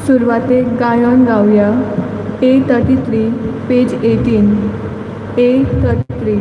सुरवातेक गायन गावया. A33 page 18. A33.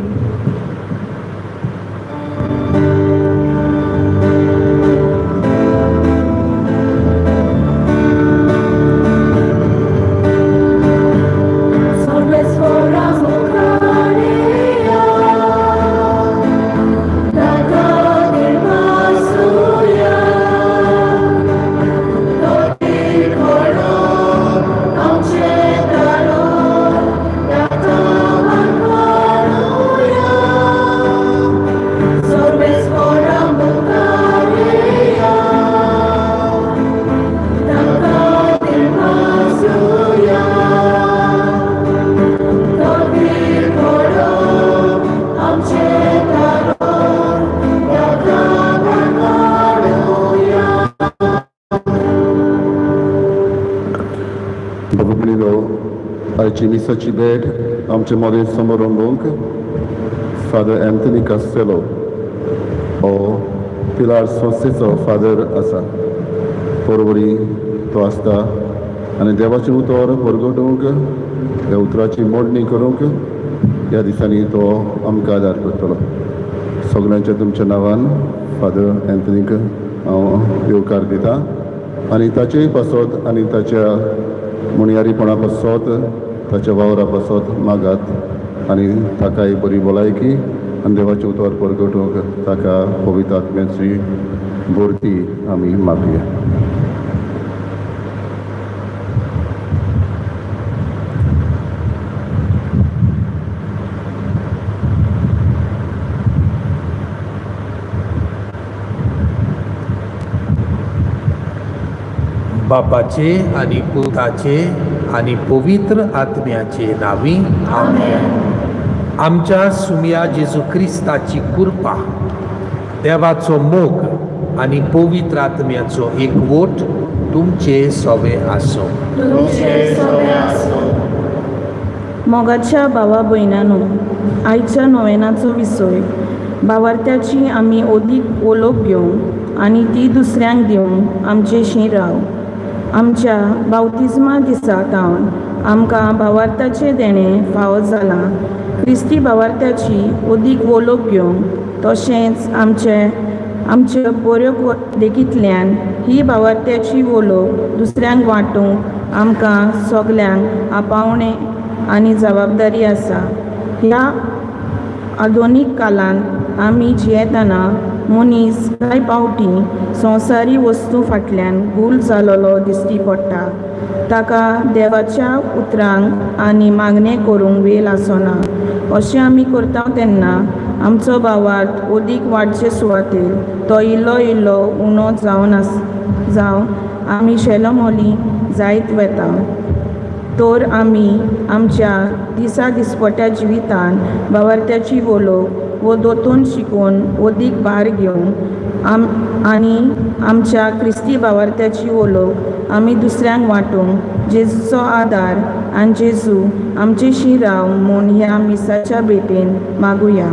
Aici misaci bed, amce modest somorondonc, Father Anthony Castello, o Pilar Soseso, Father Asa, Porvori Toasta, आणि देवाचे उतर परगटूंक ह्या उतराची मोडणी करूंक ह्या दिसांनी तो आमकां आदार करतलो. सगळ्यांच्या तुमच्या नांवान फादर एंथनीक हांव येवकार दिता आनी ताचेय पासत आनी ताच्या मुणयारीपणा पासत ताच्या वावरा पासत मागात आनी ताकाय बरी भलायकी आनी देवाचे उतर परगटूंक ताका पवित्र आत्म्याची भरती आमी मागया. बापाचे आणि पुताचे आणि पवित्र आत्म्याचे नावी आमेन. आमच्या सुम्या जेजू क्रिस्ताची कृपा, देवाचो मोग आणि पवित्र आत्म्याचो एकवट तुमचे सवे आसो. मोगाच्या भावा भयणांनो, आयच्या नोवेनाचो विसय भावार्थ्याची आमी ओदीक ओलोक घेवंक आनी ती दुसऱ्यांक दिवंक आमचेशी राव. आमच्या बावतिजमा दिसा कावन आमकां भावार्थाचें देणें फावो जालां. क्रिस्ती भावार्थ्याची ओदीक वळख घेवंक तशेंच आमच्यो बऱ्यो देखींतल्यान ही भावार्थ्याची वळख दुसऱ्यांक वांटूंक आमकां सगल्यांक आपावणें आनी जबाबदारी आसा. ह्या आधुनीक काळांत आमी जियेतना मनीस कांय पावटी संवसारी वस्तू फाटल्यान गूल जालोलो दिश्टी पडटा. ताका देवाच्या उतरांक आनी मागणें करूंक वेळ आसना. अशें आमी करता तेन्ना आमचो भावार्थ ओदीक वाडचे सुवातेर तो इल्लो इल्लो उणो जावन आमी शेलोमोली जायत वेता तर आमी आमच्या दिसपट्या जिवितान भावार्थ्याची वळख वो दोतोन शिकून ओदीक भार घेवंक आनी आमच्या क्रिस्ती भावार्थ्याची वळख आमी दुसऱ्यांक वांटूंक जेजूचो आदार आनी जेजू आमचेशी राव म्हूण ह्या मिसाच्या भेटेन मागुया.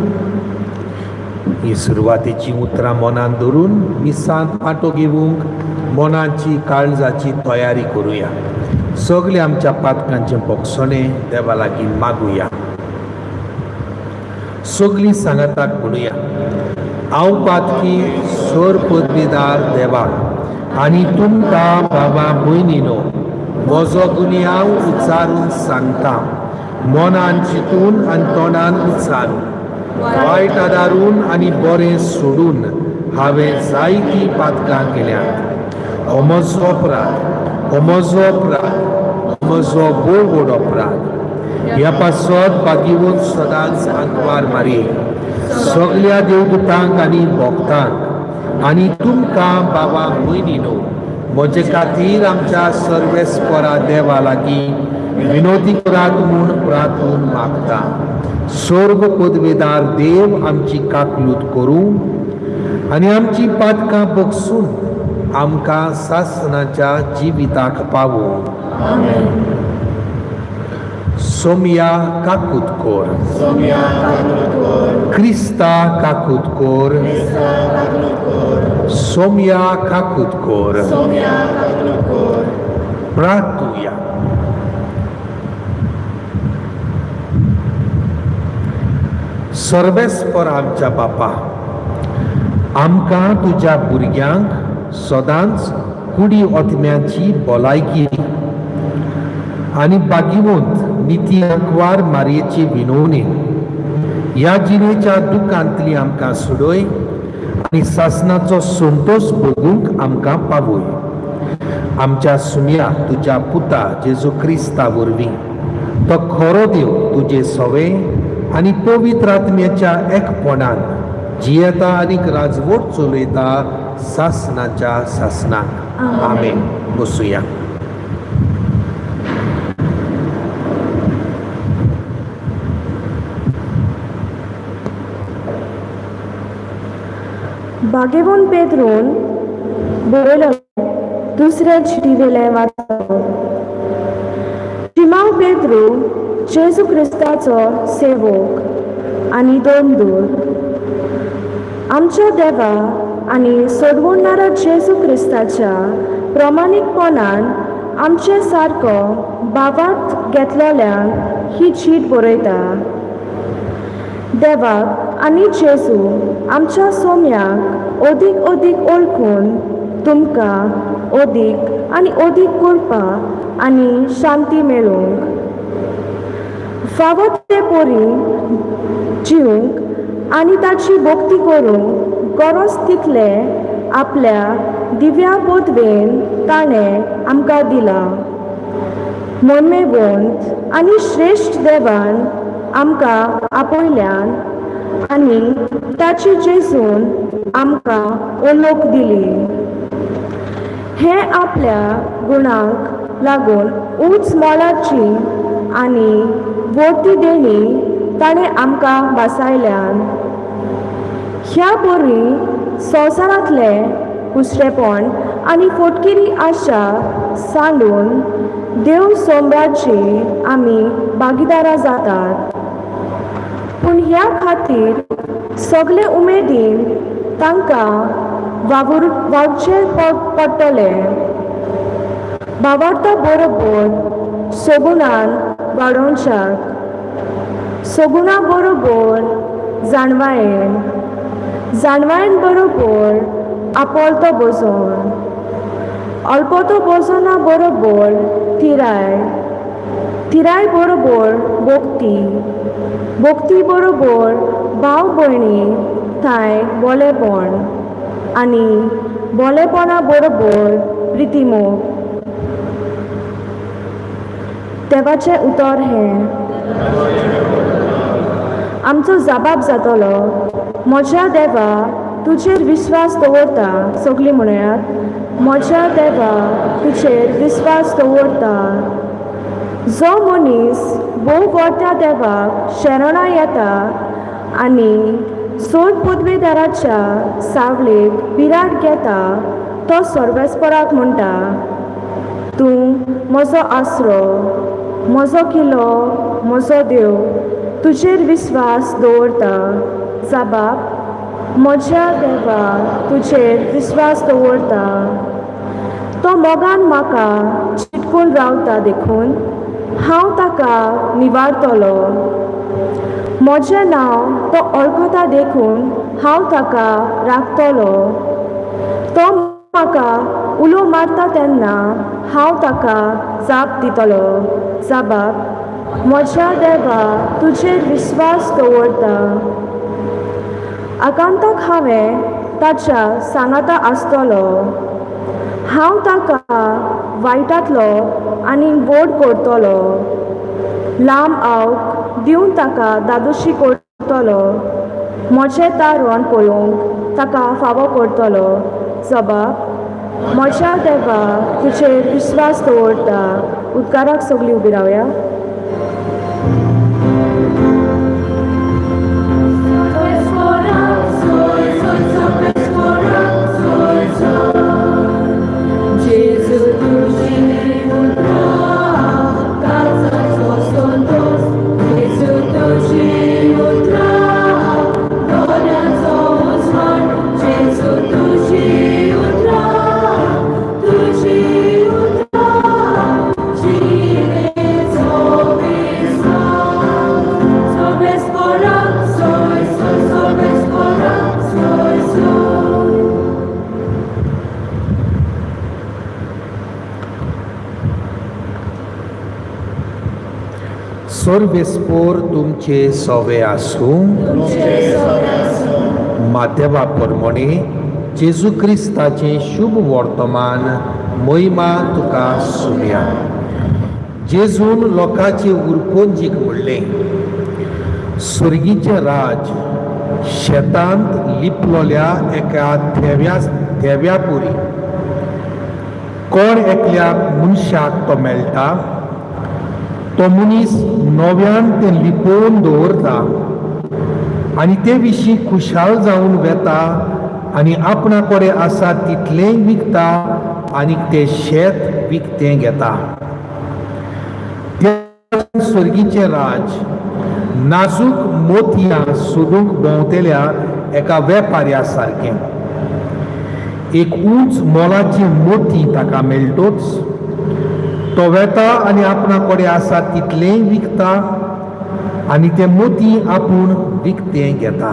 ही सुरवातेची उतरां मनान धरून मिसांत वांटो घेवंक मनाची काळजाची तयारी करुया. सगळे आमच्या पातकांचे बोगसणे देवा लागीं मागुया. सगळीं सांगाताक म्हणुया, हांव पातकी सर पदवीदार देवाक आनी तुमकां बाबा भयणीनो म्हजो गुन्यांव उच्चारून सांगता, मनान चिंतून आनी तोंडान उच्चारून, वायट आदारून आनी बरें सोडून हांवें जायतीं पातकां केल्यात. हो म्हजो अपराध, हो म्हजो अपराध, हो म्हजो व्हड अपराध. ह्या पासत बागीवून सदांच आंकवार मारी सगळ्या देवदूतांक आनी भक्तांक आनी तुमकां बाबा भयणीनो म्हजे खातीर आमच्या सर्वेस्परा देवा लागीं विनोदी करात म्हूण प्रार्थून मागता. स्वर्ग पदवेदार देव आमची काकलूत करूं आनी आमची पातकां बगसून आमकां सासणाच्या जिविताक पावूं. सोमया काकूत कोर, क्रिस्ता काकूत कोर, सोमया काकूत कोर. प्रार्थूया. सर्वेस्पर आमच्या बापा, आमकां तुज्या भुरग्यांक सदांच कुडी ओतम्याची भलायकी आनी बागीवंत निती आंकवार मारयेची विनवणेन ह्या जिणेच्या दुखांतली आमकां सोडय आनी सासणाचो संतोष भोगूंक आमकां पावय. आमच्या सुम्या तुज्या पुता जेजू क्रिस्ता वरवीं तो खरो देव तुजे सवे आनी पवित्र आत्म्याच्या एकपणान जियेता आनीक राजवट चलयता सासणाच्या सासणाक. आमेन. बसुया. बागेवून पेद्रून बरयलो दुसऱ्या चिटी वेले वाचप. शिमाव पेद्रू जेजू क्रिस्ताचो सेवक आनी दोंदूर. आमच्या देवा आनी सोडवणारा जेजू क्रिस्ताच्या प्रमाणीकपणान आमचे सारको भावार्थ घेतलेल्यांक ही चीट बरयता. देवाक आनी जेजू आमच्या सोम्याक ओदीक ओळखून तुमकां ओदीक आनी ओदीक कृपा आनी शांती मेळूंक फावो ते पोरी जिवंक आनी ताची भक्ती करूंक गरज तितले आपल्या दिव्या पदवेन ताणें आमकां दिला. मोनमेवंत आनी श्रेश्ठ देवान आमकां आपयल्यान आनी ताची जेजून आमकां ओळख दिली. हें आपल्या गुणांक लागून उंच मोलाची आनी व्हडटी देणी ताणें आमकां बासायल्यान. ह्या बरी संवसारांतले हुस्रेपण आनी फटकिरी आशा सांडून देव सोमराची आमी भागीदारां जातात. पूण ह्या खातीर सगळे उमेदीन तांकां वावरचें पडटलें. भावार्था बरोबर सगुणान वाडोवच्याक, सगुणा बरोबर जाणवायेन, जाणवायेन बरोबर आपोलतो बसोन, अल्पोतो बसोना बरोबर तिराय, तिराय बरोबर भक्ती, भक्ती बरोबर भाव भयणी थाय बोलेपण आनी बोलेपणा बरोबर प्रितीमोग. देवाचें उतर हें, आमचो जबाब जातलो म्हज्या देवा तुजेर विस्वास दवरता. सगळीं म्हणयात म्हज्या देवा तुजेर विस्वास दवरता. जो मनीस भोव व्हडल्या देवाक शरणा येता आनी सोड पदवेदाराच्या सावळेक विराट घेता तो सर्वेस्पराक म्हणटा, तूं म्हजो आसरो, म्हजो किल्लो, म्हजो देव, तुजेर विस्वास दवरता. जबाब म्हज्या देवा तुजेर विस्वास दवरता. तो मोगान म्हाका चिटकून रावता देखून हांव ताका निवारतलो. म्हजें नांव तो वळखता देखून हांव ताका राखतलो. तो म्हाका उलो मारता तेन्ना हांव ताका जाप दितलो. जबाब म्हज्या देवा तुजेर विस्वास दवरता. आकांताक हांवें ताच्या सांगाता आसतलो. हांव ताका वायटांतलो आनी व्हड करतलो. लांब आवक दिवन ताका दादोशी करतलो. म्हजें तारण पळोवंक ताका फावो करतलो. जबाब म्हज्या देवा तुजेर विस्वास दवरता. उद्गाराक सगळीं उबी रावया. सर्वेस्पोर तुमचे सोवे आसूं. माध्यमा प्रमाणे जेजू क्रिस्ताचें शुभ वर्तमान महिमा तुका सुमया. जेजून लोकांचे उरपोंजीक म्हणलें, स्वर्गीचें राज शेतांत लिपलोल्या एका थेव्या पुरी. कोण एकल्या मनशाक तो मेळटा, तो मनीस नव्यान तें लिपोवन दवरता आनी ते विशीं खुशाल जावन वेता आनी आपणा कडेन आसा तितलेंय विकता आनी तें शेत विकतें घेता. स्वर्गीचें राज नाजूक मोतयां सोदूंक भोंवतेल्या एका वेपाऱ्या सारकें. एक उंच मोलाची मोती ताका मेळटोच तो वेता आनी आपणा कडेन आसा तितलेंय विकता आनी ते मोती आपूण विकतें घेता.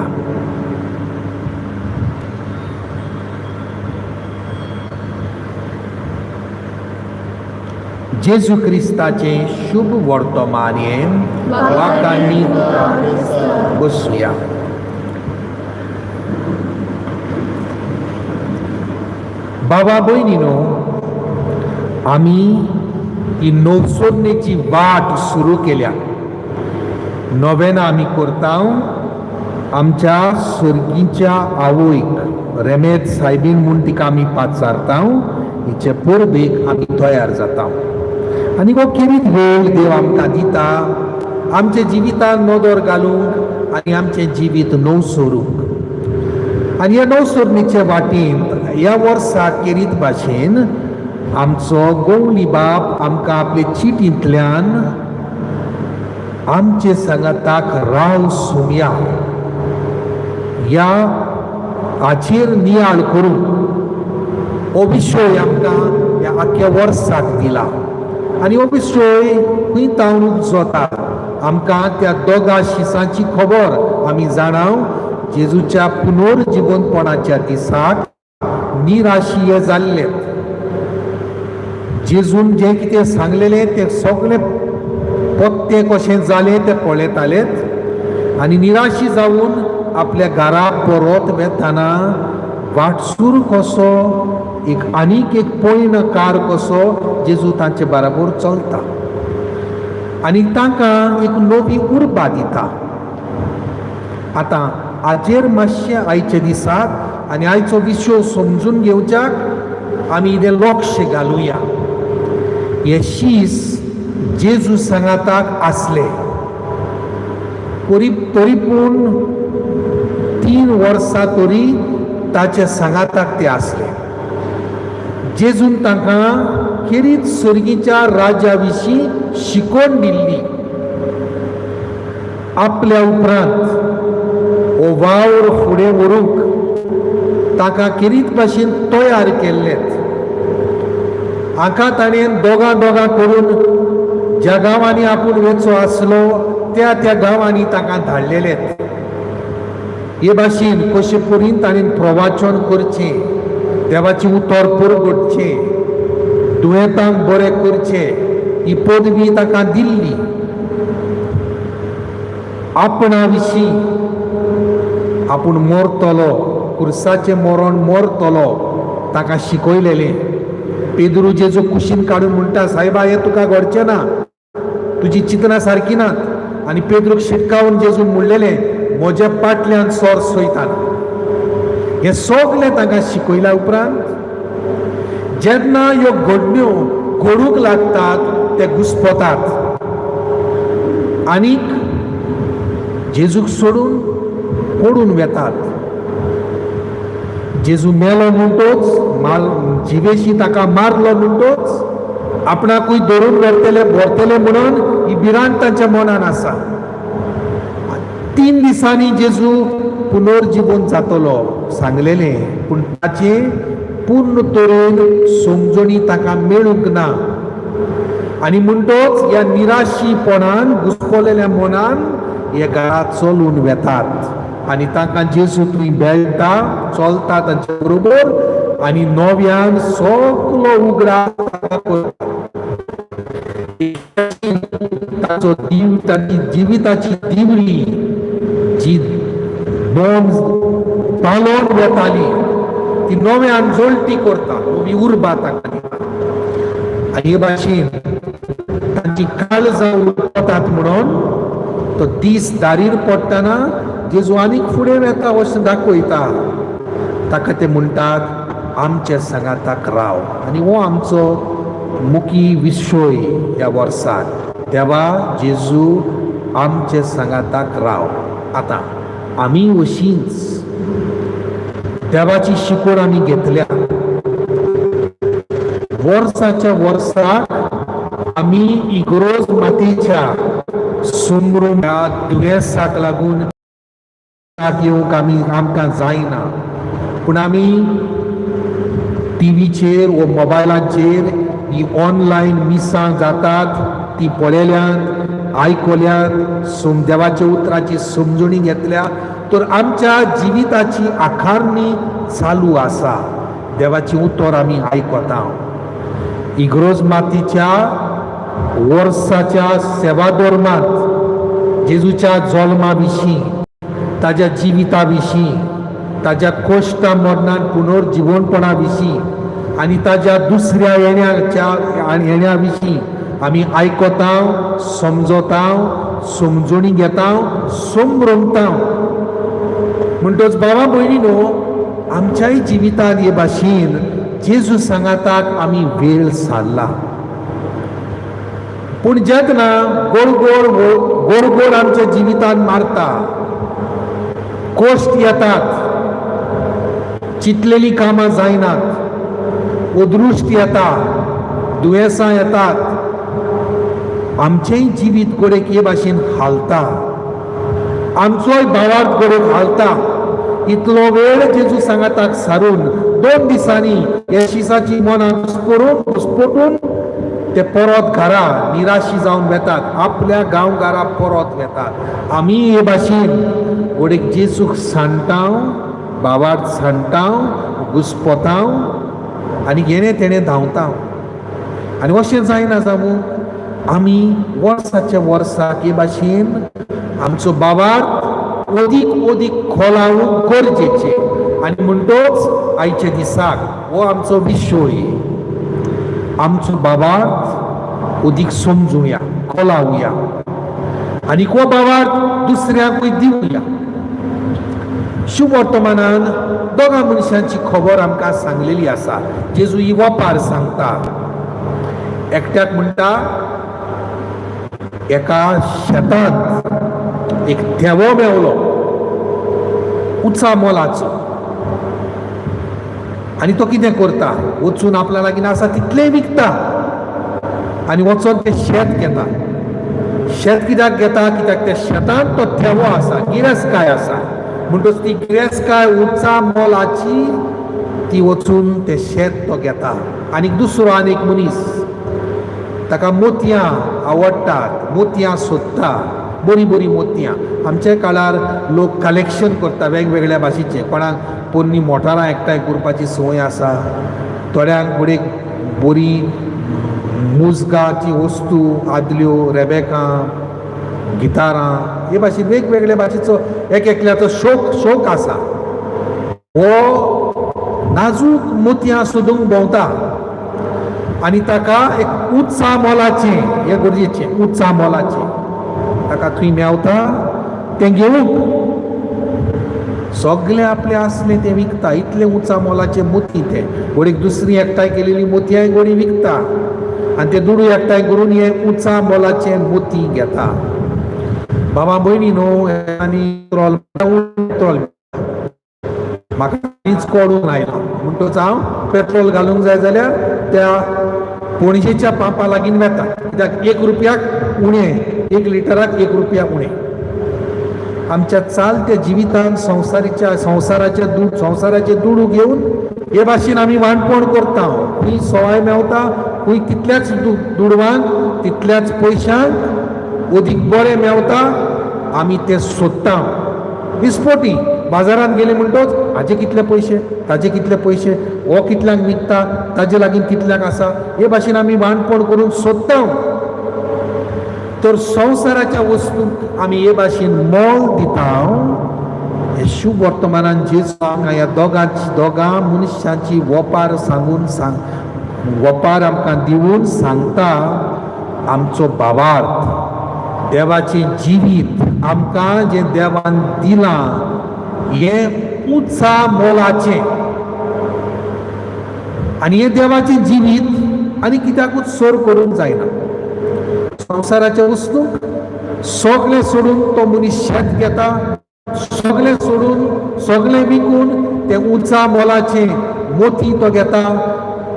जेजू क्रिस्ताचें शुभ वर्तमान हें वाकांनी बसूया. बाबा भयणीनो, आमी ही नवसोदणेची वाट सुरू केल्या. नोवेना आमी करता आमच्या सर्गीच्या आवयक रेमेद सायबीन म्हूण तिका आमी पाचारता. हिचे परबेक आमी तयार जाता आनी हो किरीत वेळ देव आमकां दिता आमच्या जिवितान नदर घालूंक आनी आमचें जिवीत नवसरूंक. आनी ह्या नवसोदणेच्या वाटेंत ह्या वर्सा किरीत भाशेन आमचो गोवली बाप आमकां आपले चिटींतल्यान आमचे सांगाताक राव सुमया ह्या हाचेर नियाळ करून हो विशय आमकां ह्या आख्या वर्साक दिला. आनी हो विशय खंय तावन जाता आमकां त्या दोगा शिसांची खबर आमी जाणाव. जेजूच्या पुनर्जीवनपणाच्या दिसाक निराशीय जाल्ले. जेजून जें कितें सांगलेलें तें सगळें पत्तें कशें जालें तें पळयतालेत आनी निराशी जावन आपल्या घरा परत वेताना वाटसूर कसो आनीक एक पयणकार कसो जेजू तांचे बराबर चलता आनी तांकां एक नवी उर्बा दिता. आतां हाजेर मातशें आयचे दिसाक आनी आयचो विशय समजून घेवच्याक आमी इतें लक्ष घालुया. हे शीस जेजू सांगाताक आसले, तरी पूण 3 वर्सां तरी ताचे सांगाताक ते आसले. जेजून तांकां खेरीत सर्गीच्या राज्या विशीं शिकवण दिल्ली. आपल्या उपरांत हो वावर फुडें व्हरूंक ताका खेरीत भाशेन तयार केल्लेत. हाका ताणें दोगां करून ज्या गांवांनी आपूण वेचो आसलो त्या गांवांनी ताका धाडलेलेत. हे भाशेन कशे परीन ताणें प्रवाचन करचें, देवाची उतर परगटचें, दुयेंतांक बरें करचें, ही पदवी ताका दिल्ली. आपणा विशीं आपूण मरतलो, कुर्साचें मरण मरतलो ताका शिकयलेलें. पेद्रू जेजू कुशीन काडून म्हणटा, सायबा हें तुका घडचें ना, तुजी चिंतनां सारकी नात. आनी पेद्रूक शिटकावन जेजून म्हणलेलें, म्हज्या पाटल्यान सोर सोयताना. हें सगलें ताका शिकयल्या उपरांत जेन्ना ह्यो घडण्यो घडूंक लागतात ते घुस्पतात आनीक जेजूक सोडून पडून वेतात. जेजू मेलो म्हणटोच, जिवेशी ताका मारलो म्हणटोच आपणाकूय धरून व्हरतले म्हणून ही भिरांत तांच्या मनान आसा. 3 दिसांनी जेजू पुनर्जीवन जातलो सांगलेलें, पूण ताचे पूर्ण तरेन समजणी ताका मेळूंक ना. आनी म्हणटोच ह्या निराशीपणान घुस्पलेल्या मनान हे घरांत चलून वेतात आनी तांकां जेजू थंय मेळटा, चलता तांचे बरोबर आनी नव्यान सगलो उगडास ताचो ताची जिविताची दिवळी जी पालोवन वेताली ती नव्यान जळटी करता, नवी उर्बा ताका दिता. आनी हे भाशेन तांची काळजां उरतात म्हणून तो दीस दारीर पडटना जेजू आनीक फुडें वेता अशें दाखयता. ताका ते म्हणटात, आमच्या सांगाताक राव. आनी हो आमचो मुखी विशय ह्या वर्साक, देवा जेजू आमचे सांगाताक राव. आतां आमी अशींच देवाची शिकवण आमी घेतल्या. वर्साच्या वर्साक आमी इग्रोज मातेच्या समोरून दुयेंसाक लागून येवंक आमकां जायना, पूण आमी टीव्हीचेर वा मोबायलाचेर ही ऑनलायन मिसां जातात ती पळयल्यात, आयकल्यात, देवाच्या उतराची समजणी घेतल्या, तर आमच्या जिविताची आखारणी चालू आसा. देवाची उतर आमी आयकता. इग्रोज मातीच्या वर्साच्या सेवा धर्मांत जेजूच्या जल्मा विशीं, ताच्या जिविता विशीं, ताच्या कश्टा मरणान पुनर्जीवनपणा विशीं आनी ताच्या दुसऱ्या येण्या विशीं आमी आयकता, समजता, समजणी घेता, संभ्रमता. म्हणटच बाबा भयणीनो, आमच्याय जिवितांत हे भाशेन जेजू सांगाताक आमी वेळ सारला. पूण जेन्ना गोड आमच्या जिवितांत मारता, कश्ट येतात, चिंतलेली कामां जायनात, अदृश्ट येता, दुयेंसां येतात, आमचेय जिवीत कडेक हे भाशेन हालता, आमचोय भावार्थ कडेक हालता. इतलो वेळ जेजू सांगाताक सारून 2 दिसांनी हे शिसाची मनां घुस्पटून ते परत घरा निराशी जावन वेतात, आपल्या गांवघरा परत वेतात. आमी हे भाशेन घोडेक जेजूक सांडटाव, भावार्थ सांडटाव, घुस्पताव आनी घेणे तेणें धांवता. आनी अशें जायना जावूं आमी वर्साच्या वर्साक हे भाशेन आमचो भावार्थ अदीक खोलावूंक गरजेचें. आनी म्हणटोच आयच्या दिसाक हो आमचो विशय, आमचो भावार्थ अदीक समजुया, खोलावया आनी हो भावार्थ दुसऱ्यांकूय दिवया. शुभ वर्तमानान दोगा मनशांची खबर आमकां सांगलेली आसा. जेजू ही वपार सांगता. एकट्याक म्हणटा एका शेतांत एक थेवो मेवलो उंचा मोलाचो, आनी तो कितें करता, वचून आपल्या लागीं आसा तितलें विकता आनी वचून तें शेत घेता. शेत कित्याक घेता? कित्याक त्या शेतांत तो थेवो आसा, गिरेस्तकाय आसा. म्हणटच ती गिरेस्तकाय उंचा मोलाची ती वचून तें शेत तो घेता. आनी दुसरो आनीक मनीस ताका मोतयां आवडटात, मोतयां सोदता, बरीं बरीं मोतयां. आमच्या काळार लोक कलेक्शन करता वेगवेगळ्या भाशेचे. कोणाक पोरणी मोटारां एकठांय करपाची संवय आसा, थोड्यांक बरी बरी मुजगाची वस्तू, आदल्यो, रेबेकां, गिटारां, हे भाशेन वेगवेगळ्या भाशेचो एकल्याचो शौक आसा. हो नाजूक मोतयां सोदूंक भोंवता आनी ताका एक उंचा मोलाचें, हे गरजेचें, उंचा मोलाचें ताका थंय मेवता तें घेवूंक सगळें आपलें आसलें तें विकता. इतलें उंचा मोलाचें मोती तें. घोडीक दुसरी एकठांय केलेली मोतयां घोडी विकता आनी ते दुडू एकठांय करून हे उंचा मोलाचें मोती घेता. बाबा भयणीनो आनी पेट्रोल म्हाका कांयच कळूंक आयना. म्हणटच हांव पेट्रोल घालूंक जाय जाल्यार त्या पणजेच्या पंपा लागीं वेता. कित्याक 1 रुपयाक उणें, 1 लिटराक 1 रुपया उणें. आमच्या चालत्या जिवितांत संवसाराचे दुडू घेवन हे भाशेन आमी वाणपण करता. खंय सवाय मेवता, खंय तितल्याच दुडवांक तितल्याच पयशांक अदीक बरें मेवता, आमी तें सोदता. विस्फोटी बाजारांत गेले म्हणटच हाजे कितले पयशे, ताजे कितले पयशे, हो कितल्यांक विकता, ताजे लागीं कितल्यांक आसा, हे भाशेन आमी वाणपण करून सोदता. तर संवसाराच्या वस्तूंक आमी हे भाशेन मोल दिता. हे शुभ वर्तमानान जेजू आमकां ह्या दोगां मनशांची वपार वपार आमकां दिवून सांगता. आमचो भावार्थ, देवाचें जिवीत आमकां जें देवान दिलां हें उंचा मोलाचें. आनी हें देवाचें जिवीत आनी कित्याकूच सोर करूंक जायना. संवसाराच्या वस्तूंक सगळें सोडून तो मनीस शेत घेता, सगळें सोडून सगळें विकून तें उंचा मोलाचें मोती तो घेता.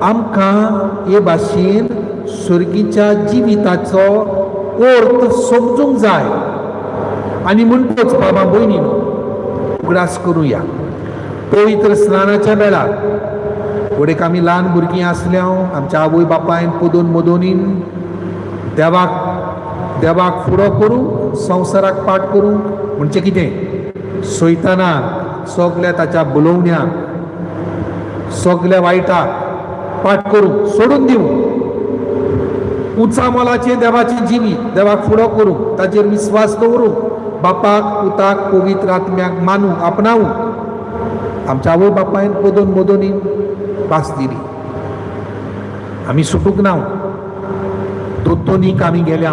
आमकां हे भाशेन सर्गीच्या जिविताचो अर्थ समजूंक जाय. आनी म्हणटच बाबा भयणीनो उगडास करुया. पवित्र स्नानाच्या वेळार फुडें आमी ल्हान भुरगीं आसल्यांव आमच्या आवय बापायन पोदोन मोदोनीन देवाक फुडो करूंक, संवसाराक पाठ करूंक. म्हणजे कितें? सैतानाक, सगल्या ताच्या बुलोवण्यांक, सगल्या वायटाक पाठ करूंक, सोडून दिवंक. उंचा मोलाचें देवाचें जिवीत देवाक फुडो करूंक, ताचेर विस्वास दवरूंक, बापाक, पुताक, पवित्र आत्म्याक मानूंक, आपणावूंक. आमच्या आवय बापायन पोदोन मोदोनीन भास दिली. आमी सुटूंक ना. दोतोनीक आमी गेल्या.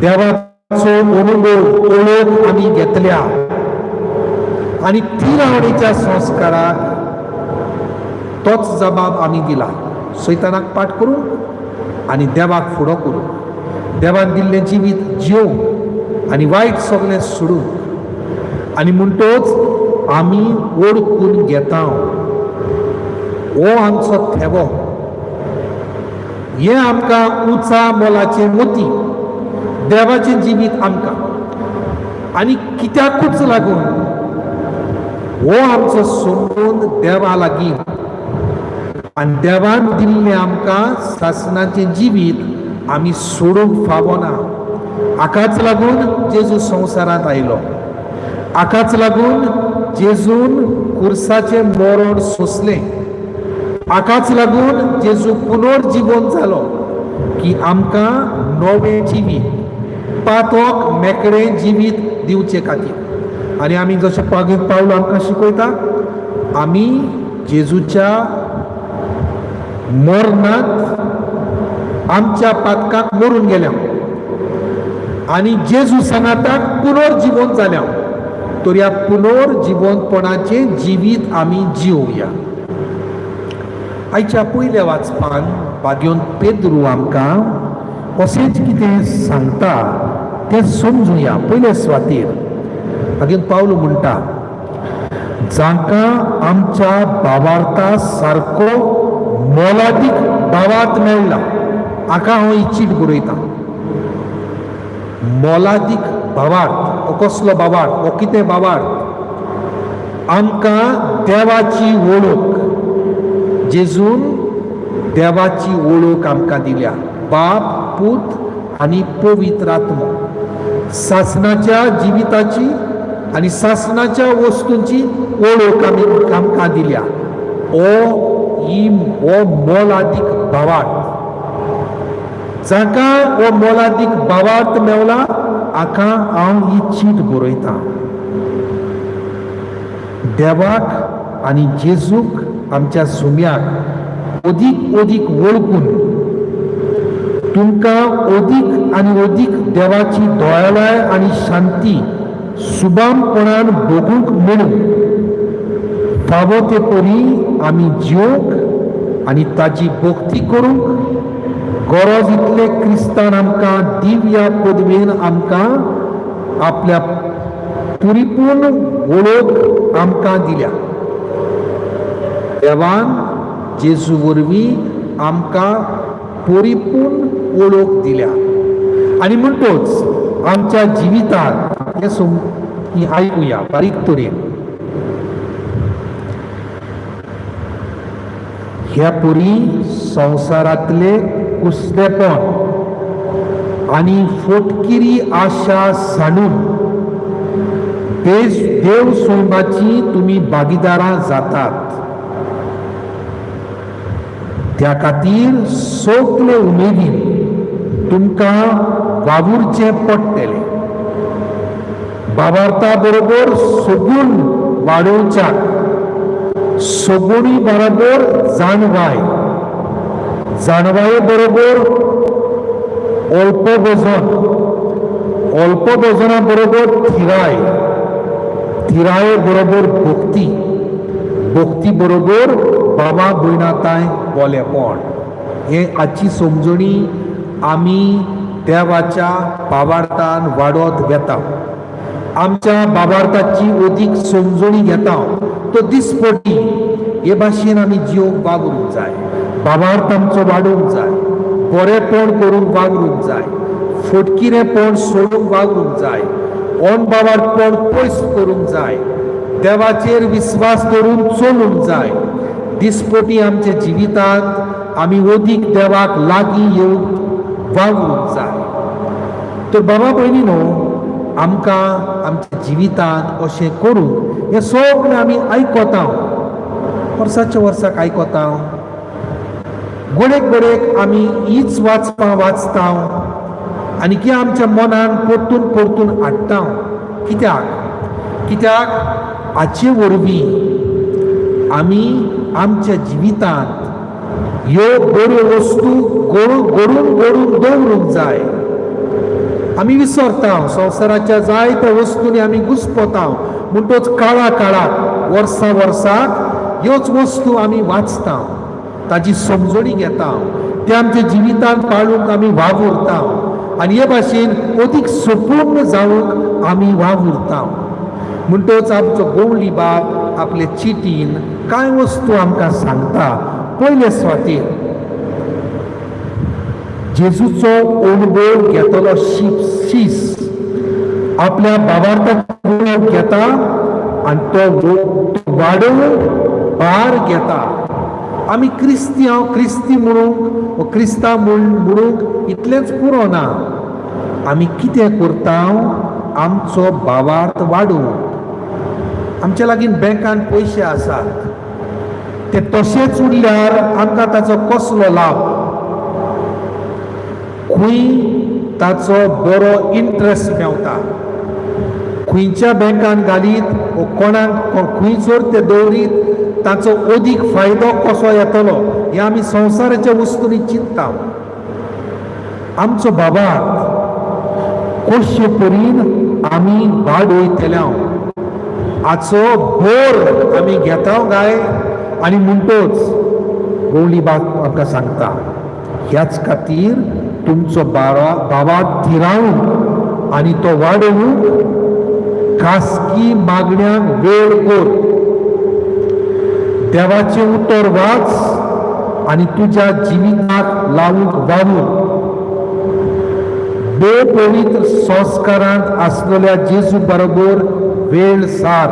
देवाचो अनुभव ओळख आमी घेतल्या आनी ती आवडीच्या संस्काराक तोच जबाब आमी दिला. सैतानाक पाठ करूंक आनी देवाक फुडो करूंक, देवान दिल्लें जिवीत जिवंक आनी वायट सगळें सोडूंक. आनी म्हणटच आमी ओळखून घेता हो आमचो थेवो. हे आमकां उंचा मोलाचें मोती, देवाचें जिवीत आमकां. आनी कित्याकूच लागून हो आमचो संबंद देवा लागीं आनी देवान दिल्लें आमकां सासणाचें जिवीत आमी सोडूंक फावना. हाकाच लागून जेजू संवसारांत आयलो. हाकाच लागून जेजून खुर्साचें मरण सोंसलें. हाकाच लागून जेजू पुनर्जीवन जालो की आमकां नवें जिवीत, पातोक मेकळें जिवीत दिवचे खातीर. आनी आमी जशें पावलो आमकां शिकयता, आमी जेजूच्या मरणांत आमच्या पातकाक मरून गेल्या आनी जेजू सनाताक पुनर्जीवन जाल्या. तर ह्या पुनर्जिवंतपणाचे जिवीत आमी जिवया. आयच्या पयल्या वाचपान बागेवन पेद्रू आमकां अशेंच कितें सांगता तें समजुया. पयल्या सुवातेर बागेवन पावलो म्हणटा, जांकां आमच्या भावार्था सारको मोलादीक भावार्थ मेळ्ळा. हाका हांव ही चीट बरयतां. मोलादीक भावार्थ हो कसलो भावार्थ, हो कितें भावार्थ? आमकां देवाची वळख, जेजून देवाची वळख आमकां दिल्या. बाप, पूत आनी पवित्र आत्मा. सासणाच्या जिविताची आनी सासणाच्या वस्तूंची वळख आमकां दिल्या. हो मोलादीक भावार्थ. जाका हो मोलादीक भावार्थ मेवला हाका हांव ही चीट बरयतां. देवाक आनी जेजूक आमच्या सुम्याक अदीक वळखून तुमकां अदीक आनी अदीक देवाची दयाळाय आनी शांती सुबामपणान भोगूंक मेळूं फावो ते परी आमी जिवंक आनी ताची भक्ती करूंक गरज इतले क्रिस्तान आमकां दिव्य पदवेन आमकां आपल्या परिपूर्ण वळख आमकां दिल्या. देवान जेजू वरवीं आमकां परिपूर्ण वळख दिल्या. आनी म्हणटोच आमच्या जिवितांत हें आयकुया बारीक तरेन. ह्या परी संवसारांतले कुसलेपण आनी फोटकिरी आशा सांडून देव सोयबाची तुमी भागीदारां जातात. त्या खातीर सगळे उमेदीन तुमकां वावुरचें पडटलें. भावार्था बरोबर सगूण वाडोवच्याक सगुणी बरोबर जाणवाय, जाणवाये बरोबर अल्प वजन, अल्प वजना बरोबर थिराय, थिराये बरोबर भक्ती, भक्ती बरोबर बाबा भयणाताय बोलेपण. हे आजची समजणी आमी देवाच्या भावार्थान वाडत घेता. आमच्या भावार्थाची अदीक समजणी घेता. तो दिसपटी हे भाशेन आमी जिवंक वागरूंक जाय. भावार्थ आमचो वाडोवंक जाय. बरेपण करूंक वागरूंक जाय. फटकिरेपण सोडूंक वागरूंक जाय. अणभावार्थपण पयस करूंक जाय. देवाचेर विस्वास दवरून चलूंक जाय. दिसपटी आमच्या जिवितांत आमी अदीक देवाक लागीं येवंक वागरूंक जाय. तर बाबा भयणीनो, आमकां आमच्या जिवितांत अशें करून हें सगळें आमी आयकता, वर्साच्या वर्साक आयकता. घडयेक आमी हीच वाचता आनी की आमच्या मनान परतून हाडटा. कित्याक हाचे वरवीं आमी आमच्या जिवितांत ह्यो बऱ्यो वस्तू घडून दवरूंक जाय. आमी विसरता, संवसाराच्या जायत्या वस्तूंनी आमी घुस्पता. म्हणटच काळाक वर्साक ह्योच वस्तू आमी वाचता, ताची समजणी घेता, ते आमच्या जिवितांत पाळूंक आमी वावुरता आनी हे भाशेन अदीक संपूर्ण जावंक आमी वावुरता. म्हणटच आमचो गवळी बाब आपले चिटीन कांय वस्तू आमकां सांगता. पयले सुवातेर जेजूचो अनुभव घेतलो शीस आपल्या भावार्थाक घेता आनी तो वाडोवंक भार घेता. आमी क्रिस्ती म्हणूंक क्रिस्तांव म्हणूंक इतलेंच पुरो ना. आमी कितें करता? आमचो भावार्थ वाडोवंक. आमच्या लागीं बँकान पयशे आसात, ते तशेंच उरल्यार आमकां ताचो कसलो लाभ? खंय ताचो बरो इंट्रस्ट मेवता, खंयच्या बँकान घालीत वो कोणाक खंयसर ते दवरीत ताचो अदीक फायदो कसो येतलो हे आमी संवसाराच्या वस्तूंनी चिंतता. आमचो भावार्थ कशे परीन आमी वाडयतल्या हाचो बोर आमी घेता काय आनी म्हणटोच गवळी बाब आमकां सांगता ह्याच खातीर तुमचो बाबा थिरावूंक आनी तो वाडोवंक खासगी मागण्यांक वेळ कोर. देवाचें उतर वाच आनी तुज्या जिविताक लावूंक वावूर. बे पवित्र संस्कारांत आसलेल्या जेजू बरोबर वेळ सार.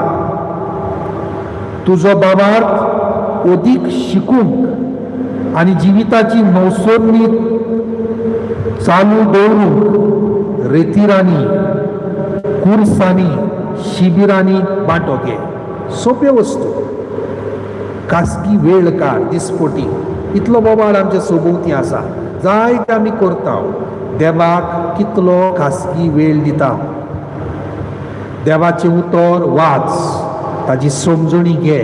तुजो बाबार्थ अदीक शिकूंक आनी जिविताची नवसोडणी चालू दवरूंक रेतीरांनी कुर्सांनी शिबिरांनी वांटो घे. सोप्यो वस्तू. खासगी वेळ काड दिसपोटी. इतलो बोबाड आमच्या सोबोवती आसा. जायते आमी करता. देवाक कितलो खासगी वेळ दिता. देवाचें उतर वाच, ताजी समजणी घे.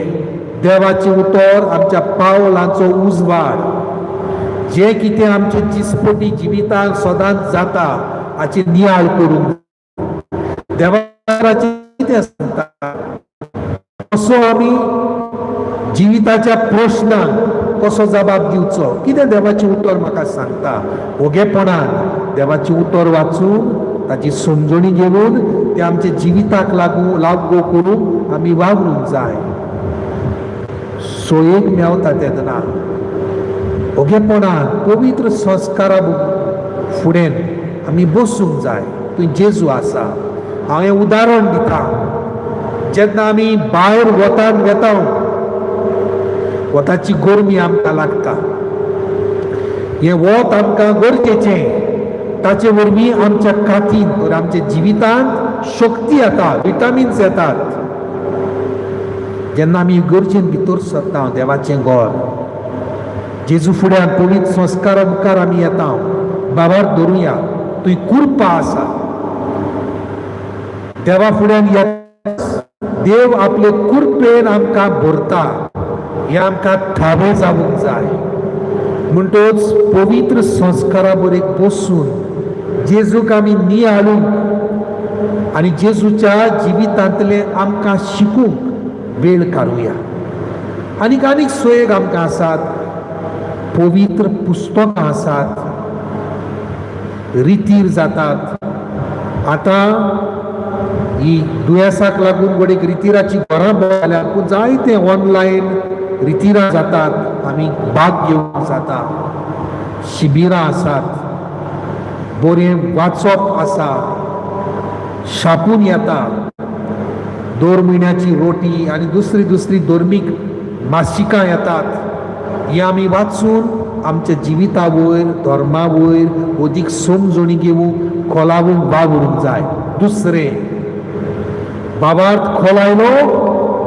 देवाचें उतर आमच्या पावलांचो उजवाड. जे कितें आमचे दिसपटी जिवितांत सदांच जाता हाची नियाळ करूंक. देवाचें कितें सांगता कसो आमी जिविताच्या प्रश्नांक कसो जबाब दिवचो. कितें देवाचें उतर म्हाका सांगता. ओगेपणान देवाचें उतर वाचून ताची समजणी घेवन ते आमच्या जिविताक लागू करून आमी वावरूंक जाय. सोयेक मेवता तेदना ओगेपणान पवित्र संस्कारा फुडें आमी बसूंक जाय. थंय जेजू आसा. हांव हें उदाहरण दिता. जेन्ना आमी भायर वेता वताची गरमी आमकां लागता. हें वत आमकां गरजेचें. ताचे वरवीं आमच्या कातीन आमच्या जिवितांत शक्ती येता, विटामिन्स येतात. जेन्ना आमी गरजेन भितर सरता देवाचें घर जेजू फुड्यान पवित्र संस्कारा मुखार आमी येता. बाबार धरुया. थंय कुरपा आसा. देवा फुड्यान देव आपले कुरपेन आमकां भरता. हें आमकां ठावे जावंक जाय. म्हणटच पवित्र संस्कारा बरेक बसून जेजूक आमी नियाळूंक आनी जेजूच्या जिवितांतले आमकां शिकूंक वेळ काडुया. आनीक सोयेक आमकां आसात. पवित्र पुस्तकां आसात. रितीर जातात. आतां ही दुयेंसाक लागून गोडेक रितीराची घरां जाल्यात पूण जायते ऑनलायन रितीरां जातात. आमी भाग घेवंक जाता. शिबिरां आसात. बरें वाचप आसा. शापून येता. दर म्हयन्याची रोटी आनी दुसरी धर्मीक मासिकां येतात. ही आमी वाचून आमच्या जिविता वयर धर्मा वयर अदीक समजणी घेवंक खोलावूंक वावरूंक जाय. दुसरें बाबार्थ खोलायलो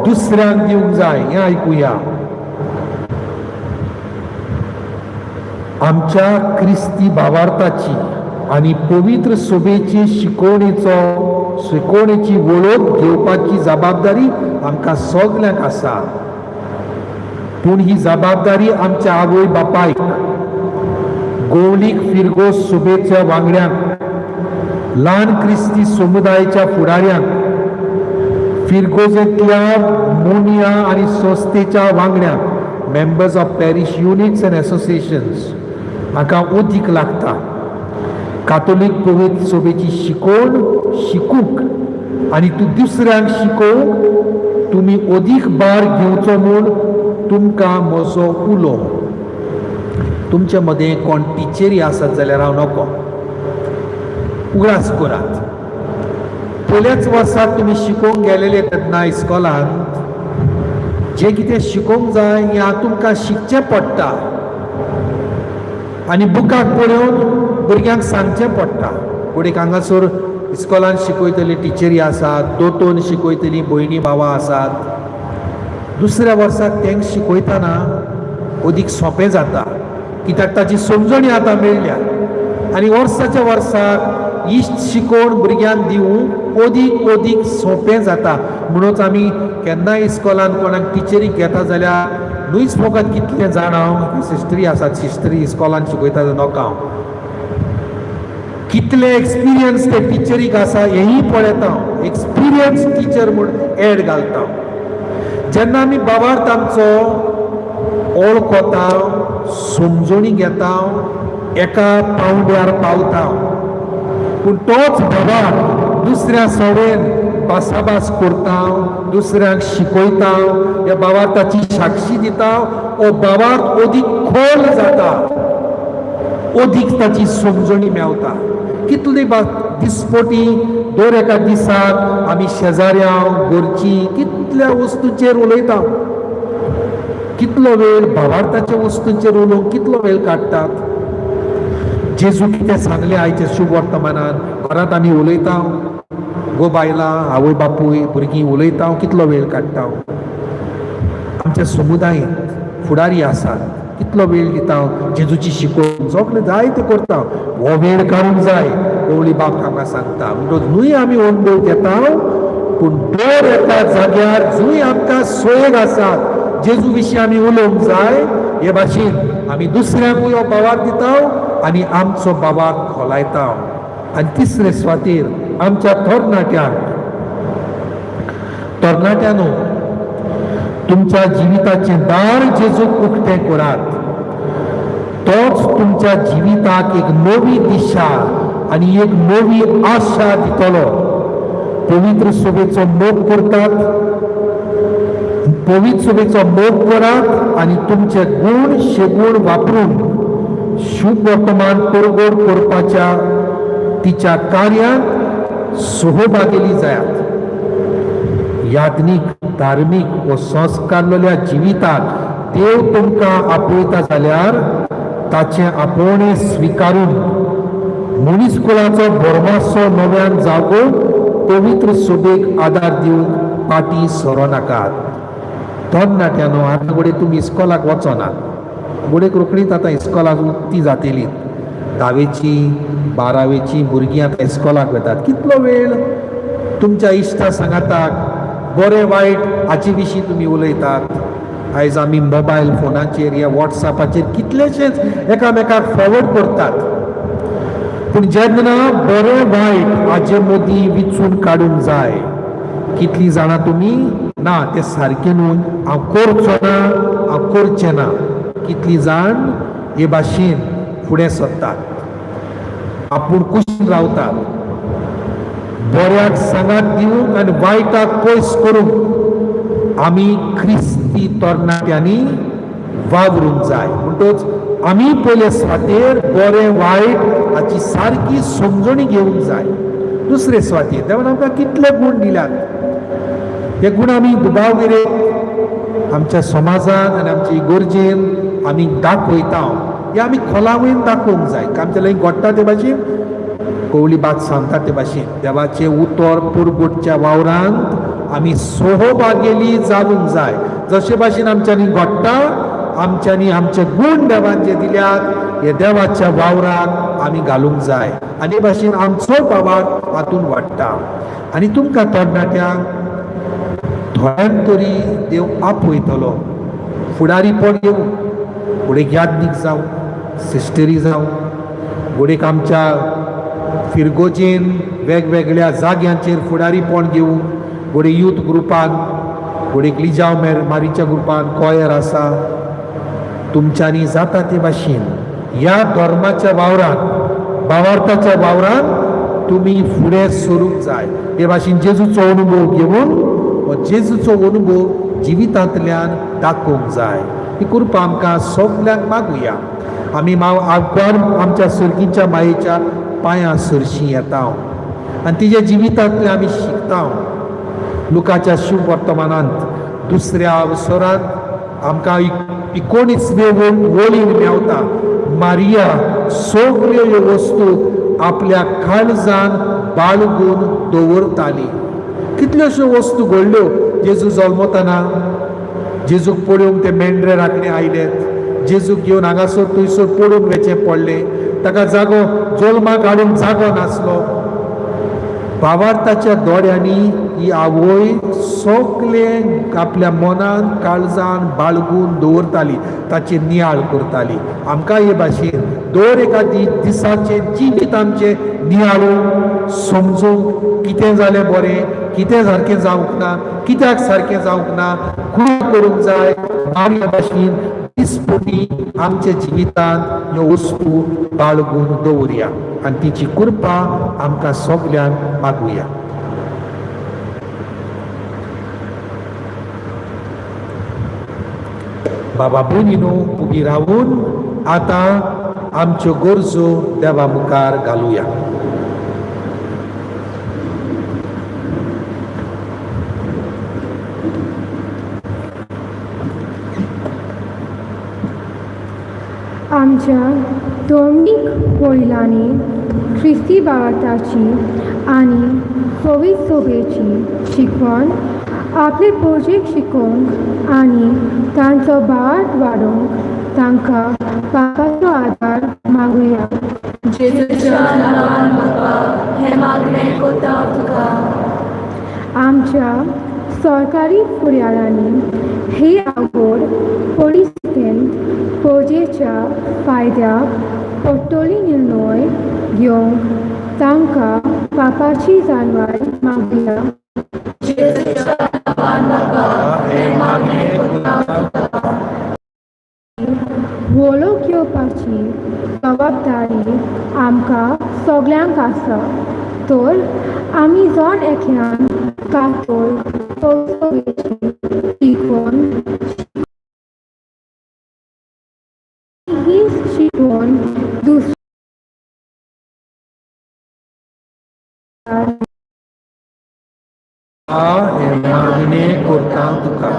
दुसऱ्यांक दिवंक जाय. हें आयकुया. आमच्या क्रिस्ती भावार्थाची आनी पवित्र सभेची शिकवणेची वळख घेवपाची जबाबदारी आमकां सगल्यांक आसा. पूण ही जबाबदारी आमच्या आवय बापायक, गवळीक फिरगो सभेच्या वांगड्यांक, ल्हान क्रिस्ती समुदायाच्या फुडाऱ्यांक, फिरगोजेंतल्या मोनिया आनी संस्थेच्या वांगड्यांक, members of parish units and associations हाका अदीक लागता. कातोलीक पवित्र सभेची शिकवण शिकूंक आनी तूं दुसऱ्यांक शिकोवंक तुमी अदीक भार घेवचो म्हूण तुमकां म्हजो उलो. तुमचे मदें कोण टिचरी आसत जाल्यार हांव नको. उगडास करात. पयल्याच वर्साक तुमी शिकोवंक गेलेले तेन्ना इस्कॉलांत जें कितें शिकोवंक जाय हें तुमकां शिकचें पडटा आनी बुकाक पळोवन भुरग्यांक सांगचें पडटा. फुडें हांगासर इस्कॉलांत शिकयतली टिचरी आसात, दोतोन शिकयतली भयणी भावां आसात. दुसऱ्या वर्साक तांकां शिकयतना अदीक सोंपें जाता कित्याक ताची समजणी आतां मेळ्ळ्या. आनी वर्साच्या वर्साक इश्ट शिकोवन भुरग्यांक दिवंक अदीक सोंपें जाता. म्हणूच आमी केन्नाय इस्कॉलांत कोणाक टिचरीक घेता जाल्यार न्हूच फकत कितलें जाण हांव सिस्टरी आसात, सिस्टरी इस्कॉलांत शिकयता नका. कितले एक्सपिरियन्स ते टिचरीक आसा हेही पळयता हांव. एक्सपिरियन्स टिचर म्हूण एड घालता हांव. जेन्ना आमी बाबार्थ आमचो ओळ कोता, समजणी घेता, एका पावंड्यार पावता, पूण तोच बाबार्थ दुसऱ्या सवयेन भासाभास करता, दुसऱ्यांक शिकयता, ह्या बाबार्थाची साक्षी दिता, हो बाबार्थ अदीक खोल जाता, अदीक ताची समजणी मेवता. कितली दिसपोटी दर एका दिसाक आमी शेजाऱ्यांक घरची कितल्या वस्तूंचेर उलयता, कितलो वेळ भावार्थाच्या वस्तूंचेर उलोवंक कितलो वेळ काडटात. जेजू कितें सांगलें आयच्या शुभ वर्तमानान घरांत आमी उलयता, गो बायलां, आवय बापूय, भुरगीं उलयता, कितलो वेळ काडटा. आमच्या समुदायांत फुडारी आसात, कितलो वेळ दिता जेजूची शिकोवण सगळें जाय तें करता. हो वेळ काडूंक जाय गवळी बाब आमकां सांगता. म्हणटच न्हूय आमी अणभव घेता, पूण दर एका जाग्यार जूय आमकां सोयेग आसात जेजू विशीं आमी उलोवंक जाय, हे भाशेन आमी दुसऱ्यांकूय हो बाबार्थ दिता आनी आमचो बाबार्थ खोलायता. आनी तिसरे सुवातेर आमच्या तरणाट्यांनो, तुमच्या जिविताचें दार जेजूक उक्तें करात. तोच तुमच्या जिविताक एक नवी दिशा आनी एक नवी आशा दितलो. पवित्र सभेचो मोग करतात, पवित्र सभेचो मोग करात आनी तुमचे गूण शेगूण वापरून शुभ वर्तमान परगोड करपाच्या तिच्या कार्यांत सहभागी जायात. याज्ञीक, धार्मीक व संस्कारलेल्या जिविताक देव तुमकां आपयता जाल्यार ताचे आपोवणें स्विकारून मनीसकुलाचो भरमासो नव्यान जागोवन पवित्र सभेक आदार दिवंक फाटीं सरो नाकात. तरणाट्यांनो, आतां घोडे तुमी इस्कॉलाक वचनात, घोडेक रोखडीच आतां इस्कॉलाक उक्ती जातली. 10वेची 12वेची भुरगीं आतां इस्कॉलाक वतात. कितलो वेळ तुमच्या इश्टा सांगाताक बरें वायट हाचे विशीं तुमी उलयतात. आयज आमी मोबायल फोनाचेर या वॉट्सॅपाचेर कितलेशेच एकामेकाक फॉरवर्ड करतात, पूण जेन्ना बरें वायट हाचे मदीं विचून काडूंक जाय, कितलीं जाणां तुमी ना तें सारकें न्हू, हांव करचो ना, हांव करचें ना, कितलीं जाण हे भाशेन फुडें सरतात, आपूण कुशीन रावतात. बऱ्याक सांगात दिवंक आनी वायटाक पयस करूंक आमी क्रिस्ती तरणाट्यांनी वावरूंक जाय. म्हणटच आमी पयले सुवातेर बरें वायट हाची सारकी समजणी घेवंक जाय. दुसरे सुवातेर देवान आमकां कितले गूण दिल्यात, हे गूण आमी दुबावगिरेक आमच्या समाजान आनी आमच्या इगोर्जेन आमी दाखयता. हे आमी खोलावून दाखोवंक जाय. आमच्या लागी घडटा ते भाशेन कवळी बात सांगता ते भाशेन देवाचे उतर पुरगुटच्या वावरांत आमी सहभागी जावंक जाय. जशे भाशेन आमच्यांनी घडटा, आमच्यांनी आमचे गूण देवान जे दिल्यात हे देवाच्या वावराक आमी घालूंक जाय, आनी हे भाशेन आमचो बाबार्थ हातून वाडटा. आनी तुमकां तरणाट्यांक थोड्यांक तरी देव आपयतलो. फुडारीपण येवं, फुडें याज्ञीक जावं, सिस्टरी जावं, फुडें आमच्या फिरगोजेन वेगवेगळ्या जाग्यांचेर फुडारीपण घेवंक, फुडें यूथ ग्रुपान, फुडें लिजांव मारीच्या ग्रुपान कॉयर आसा, तुमच्यांनी जाता ते भाशेन ह्या धर्माच्या वावरांत, भावार्थाच्या वावरांत तुमी फुडें सरूंक जाय. हे भाशेन जेजूचो अनुभव घेवन हो जेजूचो अनुभव जिवितांतल्यान दाखोवंक जाय. ही कृपा आमकां सगल्यांक मागुया. आमी आगवार आमच्या सर्गीच्या मायेच्या पांयां सरशीं येता आनी तिच्या जिवितांतल्यान आमी शिकता. लुकाच्या शुभ वर्तमानांत दुसऱ्या अवसरांत आमकां 19वे वळीन मेवता. मारिया सगल्यो ह्यो वस्तू आपल्या काळजान बाळगून दवरताली. कितल्योश्यो वस्तू घडल्यो जेजू जल्मतना. जेजूक पळोवंक ते मेंढरे राखणे आयलेत, जेजूक घेवन हांगासर थंयसर पडून वेचें पडलें, ताका जागो जल्माक हाडूंक जागो नासलो. भावार्थाच्या दोळ्यांनी ही आवय सगळें आपल्या मनान काळजान बाळगून दवरताली, ताची नियाळ करताली. आमकां हे भाशेन दर एका दिसाचे जिवीत आमचे नियाळूंक समजूंक कितें जालें बरें कितें सारकें जावंक ना कित्याक सारकें जावंक ना खूब करूंक जाय आनी ह्या भाशेन दिसपटी आमच्या जिवितांत ह्यो वस्तू बाळगून दवरया आनी तिची कृपा आमकां सगल्यांक मागुया. बाबा भयणीनो उबी रावून आतां आमच्यो गरजो देवा मुखार घालुया. आमच्या धर्मीक वडिलांनी ख्रिस्ती भावार्थाची आनी सोवी सोबेची शिकवण आपले भुरगेक शिकोवंक आनी तांचो भावार्थ वाडोवंक तांकां बापाचो आदार मागुया. जेजूच्या नांवान बापा हें मागणें कोता तुका. आमच्या सरकारी फुडाऱ्यांनी ही आवड परिस्थितींत भुरगेच्या फायद्याक पडटली निर्णय घेवंक तांकां बापाची जाणवाय मागुया. जेजूच्या नांवान बापा हें मागणें कोता तुका. वळख घेवपाची जबाबदारी आमकां सगल्यांक आसा तर आमी जण एकल्यान कातोल संस्कृतीची शिकवण ही शिकवण दुसऱ्या हें मागणें करता तुका.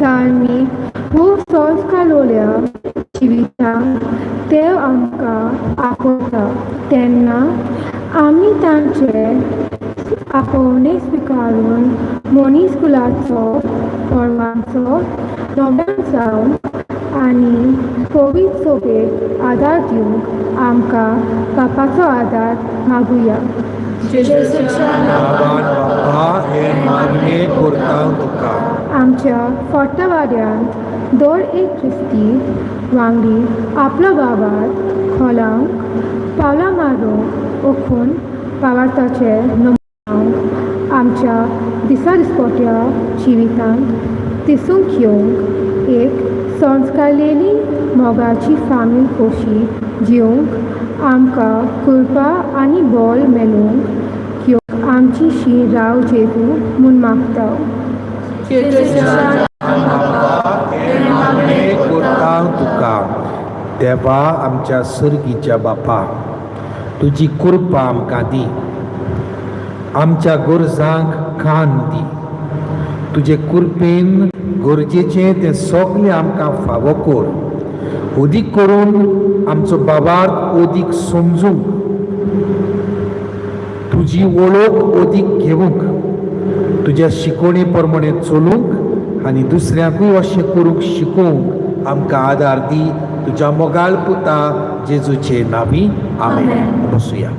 धार्मीक वो संस्कारोल्या जिवितांत देव आमकां आपयता तेन्ना आमी तांचे आपोवणे स्विकारून मनीसकुलाचो परवांचो नोबेल जावन आनी पवित्र सोबेक आदार दिवंक आमकां बापाचो आदार मागुया. जेजूच्या नांवान बाबा हें मागणें करता तुका. आमच्या फोर्तवाड्यांत दर एक ख्रिस्ती वांगडी आपलो भावार्थ खोलावंक पावलां मारूंक ओखून भावार्थाचे नमूद आमच्या दिसपट्ट्या जिवितांत दिसूंक येवंक एक संस्कारलेली मोगाची फामील खोशी दिवंक आमकां कृपा आनी बळ मेळूंक घेवंक आमची शी राव जेजू म्हूण मागता. जेजूच्या नांवान बापा हें मागणें करता तुका. देवा आमच्या सर्गीच्या बापा तुजी कृपा आमकां दी आमच्या गरजांक कान दी तुजे कृपेन गरजेचें तें सगलें आमकां फावो कर अदीक करून आमचो बाबार्थ अदीक समजूंक तुजी वळख अदीक घेवंक तुज्या शिकवणे प्रमाणे चलूंक आनी दुसऱ्यांकूय अशें करूंक शिकोवंक आमकां आदार दी तुज्या मोगाळ पुता जेजूचे नांवी आमेन. बसुया.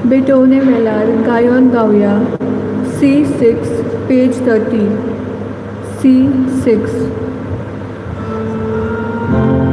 बेटवणे वेळार गायन गावया. C6 page 30. C6. Amen.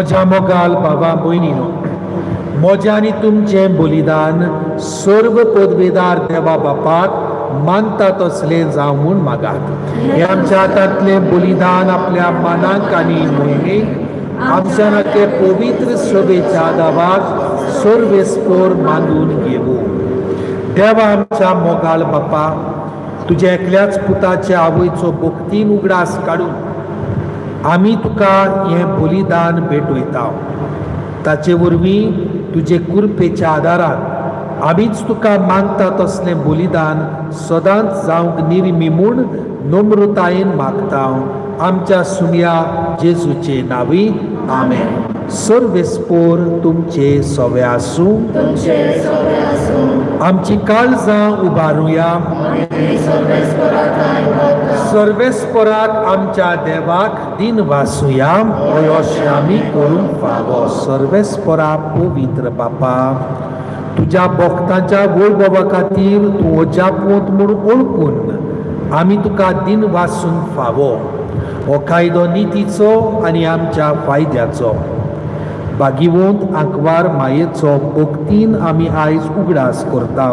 म्हज्या मोगाल भावा भयणीनो, म्हजें आनी तुमचें बलिदान सर्व पदवेदार देवा बापाक मानता तसलें जावं म्हूण मागात. हे आमच्या हातांतलें बलिदान आपल्या मानाक आनी मोहिमेक आमच्या नाके पवित्र सभेच्या दावाक सर्वेस्पर मानून घेवूं. देवा आमच्या मोगाल बापा, तुज्या एकल्याच पुताच्या आवयचो भक्तीन उगडास काडून आमी तुका हें बलिदान भेटयता. ताचे वरवीं तुजे कृपेच्या आदारान आमीच तुका मानता तसलें बलिदान सदांच जावंक निर्मी म्हूण नम्रतायेन मागता. आमच्या सुम्या जेजूचे नांवी आमेन. सर्वेस्पर तुमचे सवे आसूं. आमची काळजां उबारुया. सर्वेस्पराक आमच्या देवाक दिन वासुया. अशें आमी करूंक फावो. सर्वेस्परा पवित्र बापा, तुज्या भक्तांच्या वैभवा खातीर तूं अजापोत म्हूण ओळखून आमी तुका दिन वासूंक फावो. हो कायदो नितीचो आनी आमच्या फायद्याचो. भागिवंत आंकवार मायेचो भक्तीन आमी आयज उगडास करता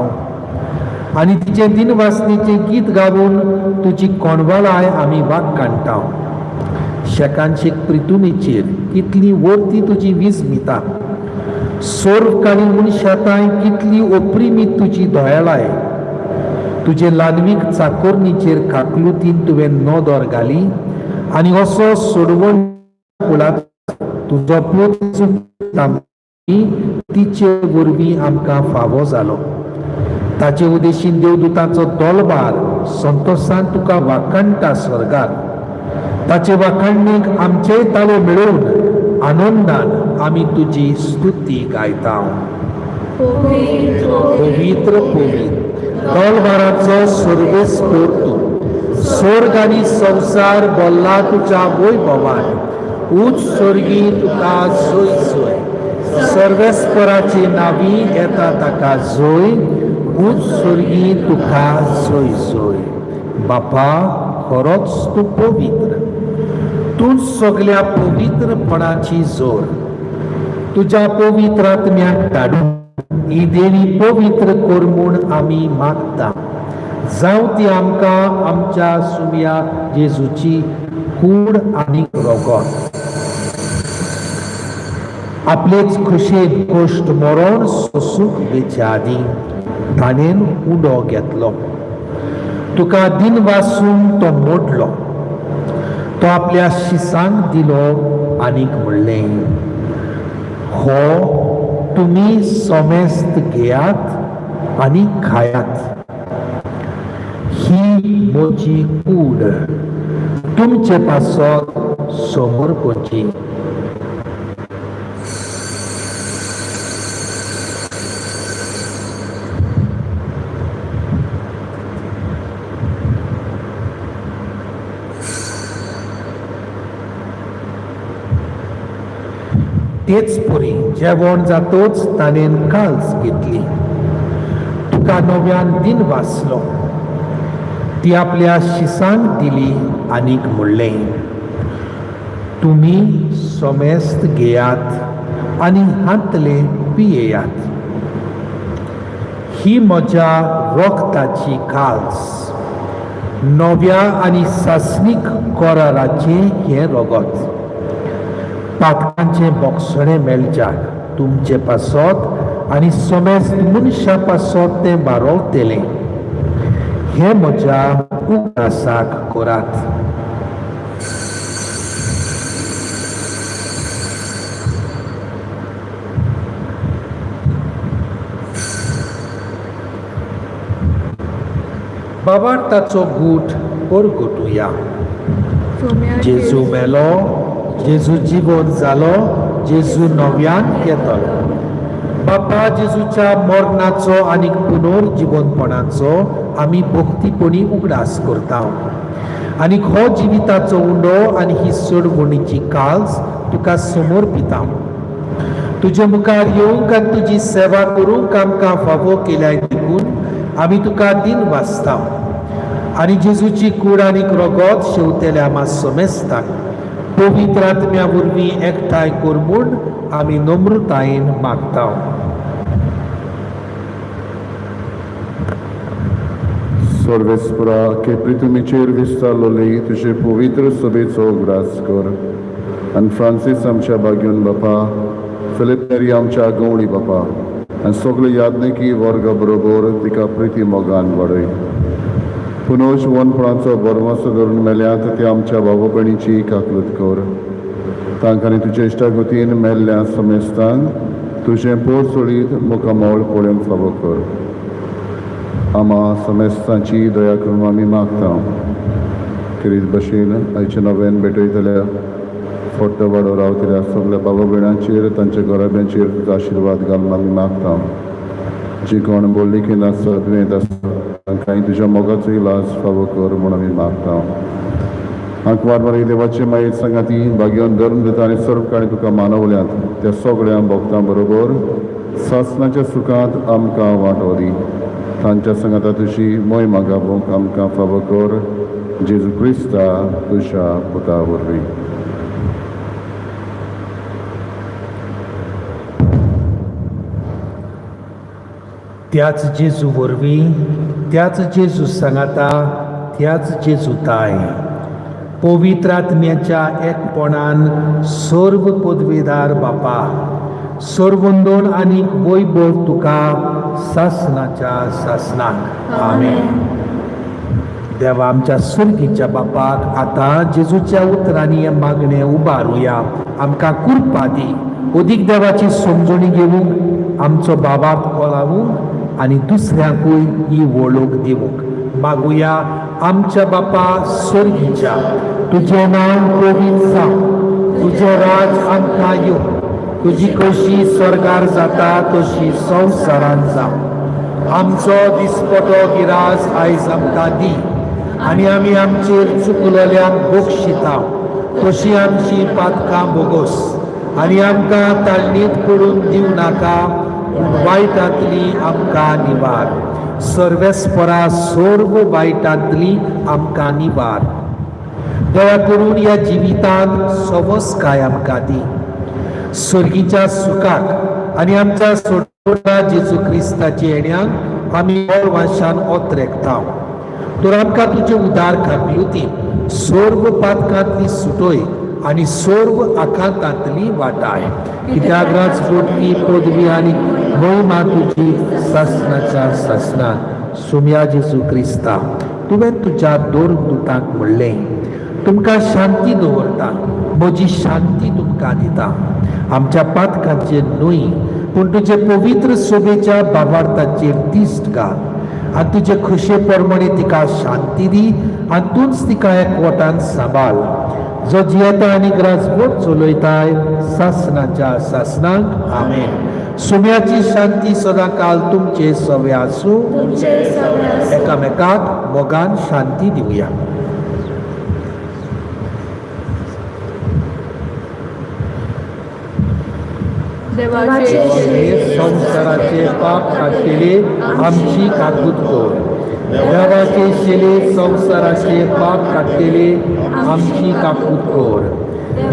आनी तिचे दिनवासनेचें गीत गावून तुजी कोणवालाय आमी वाग काडटा. शेकांचे प्रितुमेचेर कितली वर्ती तुजी विस्मिता, सोर्व काळी मनशाताय कितली ओप्रिमीत तुजी दोळाय. तुजे लानवीक चाकोरणीचेर काकलुतीन तुवें नदर घाली आनी असो सोडवण कुळात तुजो पूत तिचे वरवीं आमकां फावो जालो. ताचे उदेशीन देवदूतांचो दोलबार संतोशान तुका वाखाणटा स्वर्गार. ताचे वाखाणणेक आमचेय ताळे मेळोवन आनंदान आमी तुजी स्तुती गायता. पवित्र पवित्र दोलबाराचो सर्वेस्पर तूं. स्वर्ग आनी संवसार बोल्ला तुज्या वैभवान. उच्च स्वर्गी तुका जोय जोय. सर्वेस्पराची नांवी येता ताका जोय. उच्च स्वर्गी तुका जोय जोय. बापा, खरोच तूं पवित्र. तूं सगळ्या पवित्रपणाची जोर. तुज्या पवित्र आत्म्याक धाडून ही देवी पवित्र कर म्हूण आमी मागता. जावं ती आमकां आमच्या सुम्या जेजूची कूड आनी रगत. आपलेच खुशेन कश्ट मरण सोसूंक बेचादी ताणेन उडो घेतलो. तुका दिन वासून तो मोडलो. तो आपल्या शिसांक दिलो आनीक म्हणलें, हो तुमी सोमेस्त घेयात आनी खायात. ही म्हजी कूड तुमचे पासत समर्पची. तेच परी जेवण जातोच ताणेन काल्स घेतली. तुका नव्यान दिन वाचलो. ती आपल्या शिसांक दिली आनीक म्हणलें, तुमी सोमेस्त घेयात आनी हातले पियेयात. ही म्हज्या रक्ताची काल्स, नव्या आनी सासणीक कराराचें हें रगत. पातकांचे बोगसणे मेळच्याक तुमचे पासत आनी सोमेस्त मनशा पासत तें बारोवतेलें. हे म्हज्या उगडासाक करात. बाबार्ताचो गूट परगटुया. जेजू मेलो, जेजू जिवंत जालो, जेजू नव्यान येतलो. बापा जेजूच्या मरणाचो आनी पुनर्जिवनपणाचो आमी भक्तीपणी उगडास करता. आनी हो जिविताचो उंडो आनी ही सोडवणीची काल्स तुका समर्पिता. तुजे मुखार येवंक आनी तुजी सेवा करूंक आमकां फावो केल्याय देखून आमी तुका दिन वाचता. आनी जेजूची कूड आनी रगत शेवतेल्या आमा सोमेस्ताक पवित्र आत्म्या वरवीं एकठांय कर म्हूण आमी नम्रतायेन मागता. सर्वेस्परा के पृथ्वीचेर विस्तारलोली तुजे पवित्र सभेचो उगडास कर आनी फ्रांसीस आमच्या बागेवन बापा, फिलिप नेरी आमच्या गवळी बापा आनी सगळे यादनिकी वर्गा बरोबर तिका प्रिती मोगान वाडय. पुनोज वनपणाचो बरमसो धरून मेल्यांत ते आमच्या भाव भयणीची काकलूत कर. तांकां तुजे इश्टागतीन मेल्ल्या समेस्तांक तुजें पोट सोडीत मुखामोळ पळोवंक फावो कर. आमा समेस्तांची दया करून आमी मागता. खेरीत भशेन आयचे नव्यान भेटयतल्या फोट्ट वाडो रावतल्या सगळ्या भाव भयणांचेर तांच्या घराब्यांचेर तुजो आशिर्वाद घालून आमी मागता. जी कोण बोल्लीकीन आसा दुयेंत आसा तांकांय तुज्या मोगाचो इलाज फावो कर म्हूण आमी मागता. आंकवार बरे देवाचे मायेर सांगाती भाग्यान धरून दिता आनी सर्व काणी तुका मानवल्यांत त्या सगळ्या भक्तां बरोबर सासणाच्या सुखांत आमकां वांटो दी. तांच्या संगाता तुजी मोहीम गावूंक आमकां फावो कर. जेजू क्रिस्ता तुज्या पुता वरवीं. त्याच जेजू वरवीं, त्याच जेजू सांगाता, त्याच जेजू ताय पवित्र आत्म्याच्या एकपणान सर्व पदवेदार बापा, सर्वंदोन आनी वैभव तुका सासणाच्या सासणाक. आमेन. देवा आमच्या सर्गीच्या बापाक आतां जेजूच्या उतरांनी हे मागणें उबारुया. आमकां कृपा दी. अदीक देवाची समजणी घेवंक, आमचो बाबाक कोलावूंक आनी दुसऱ्यांकूय ही वळख दिवंक. मागुया आमच्या बापा सर्गीच्या, तुजें नांव पवित्र जावं, तुजें राज आमकां येवं, तुजी कशी स्वर्गार जाता तशी संवसारांत जावं. आमचो दिसपटो गिरास आयज आमकां दी आनी आमी आमचेर चुकलोल्यांक बक्षिता तशी आमची पातकां बोगोस आनी आमकां ताळणीत पडून दिवं नाका, वायटांतली आमकां निवार. सर्वेस्परा सर्व वायटांतली आमकां निवार. दया करून ह्या जिवितांत सवस्काय आमकां दी. सर्गीच्या सुखाक आनी आमच्या सोडवणा जेजू क्रिस्ताच्या येण्याक आमी वंशान ओत्रेकता. तर आमकां तुजे उदार काकलुती सर्व पातकांतली सुटोय आनी सर्व आकांतांतली वाटाय. कित्याक राजकोटली पदवी आनी मोहिमा तुजी सासणाच्या सासणाक. सुम्या जेजू क्रिस्ता, तुवें तुज्या दोन दुतांक म्हणलें, तुमकां शांती दवरता, म्हजी शांती तुमकां दिता. आमच्या पातकांचेर न्हय पूण तुजे पवित्र सोबेच्या भावार्थाचेर दिश्ट घाल आनी तुजे खुशे प्रमाणे तिका शांती दी आनी तूंच तिका एकवटान सांबाळ. जो जियेता आनी राजकोट चलयताय सासणाच्या सासणाक. आमेन. सुम्याची शांती सदां काल तुमचे सवे आसूं. एकामेकाक मोगान शांती दिवया. देवाचे संसाराचे पाप काडटले आमची काकूत कर. देवाचे शेले संसाराचे पाप काडटले आमची काकूत कर.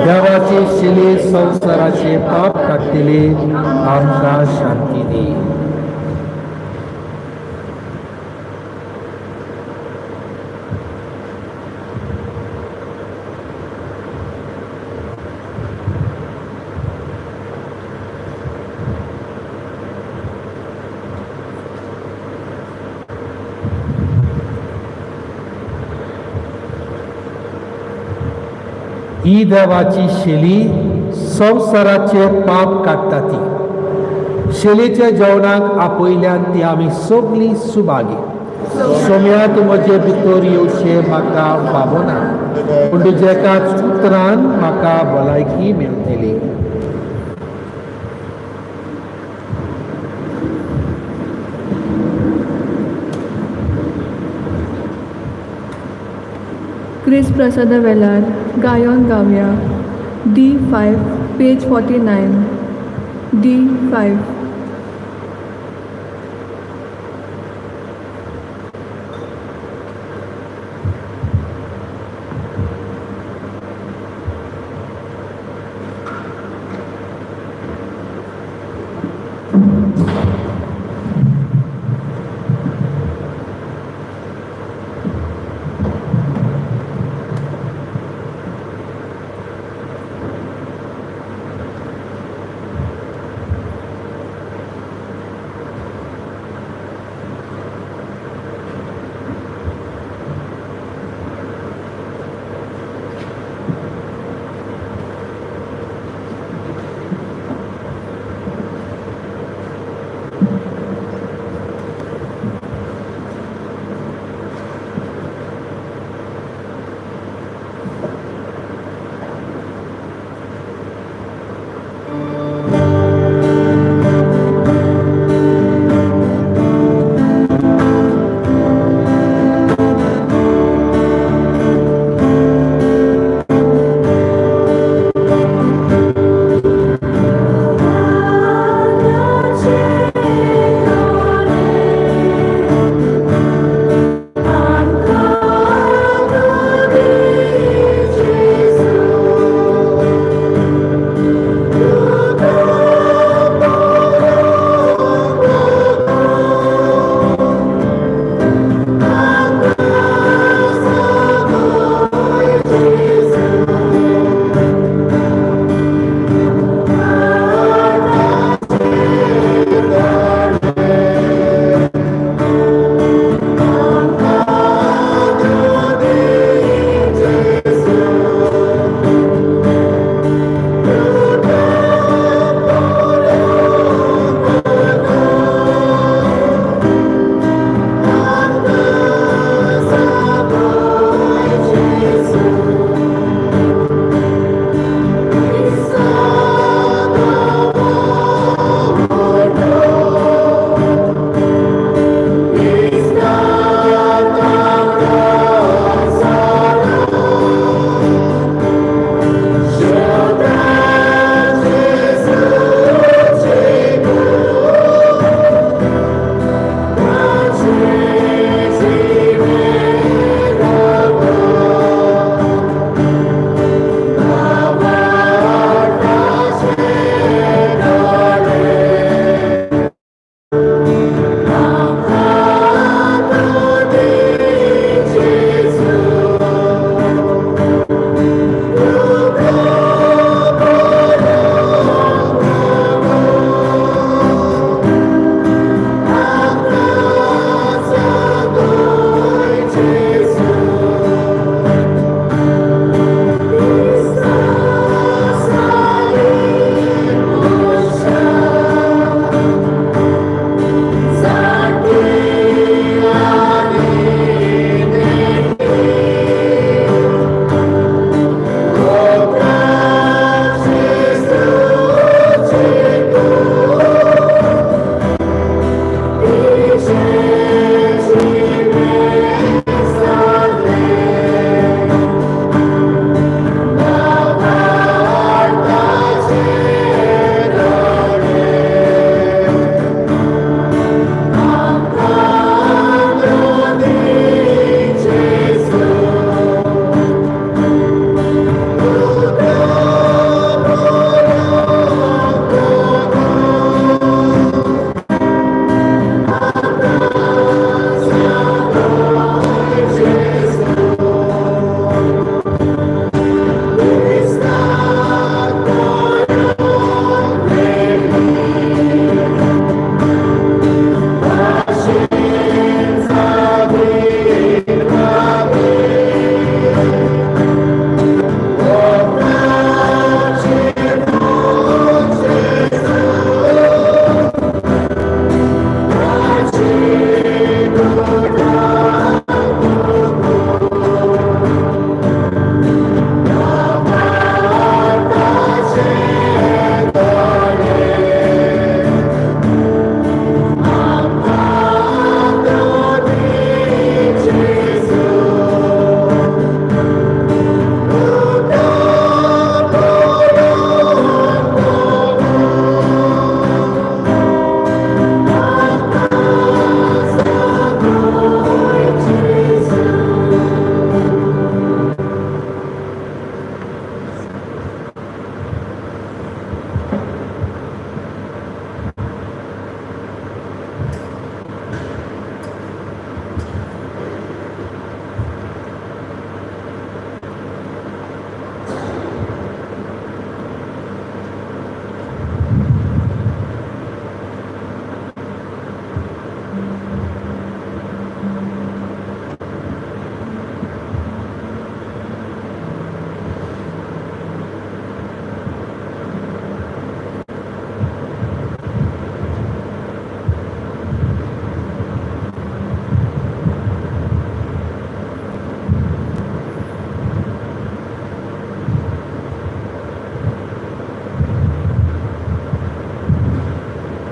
देवाचे शेले संसाराचे पाप काडटले आमकां शांती दी. ही देवाची शेली संसाराचे पाप काडटा ती. शेलीच्या जेवणाक आपयल्यान ती आमी सगळीं सुभागी. सोम्या तूं म्हजे भितर येवचें म्हाका फावना, पूण तुज्या एकाच उतरान म्हाका भलायकी मेळटली. क्रिस प्रसाद वेलार गायन गावया. D5 page 49. D5.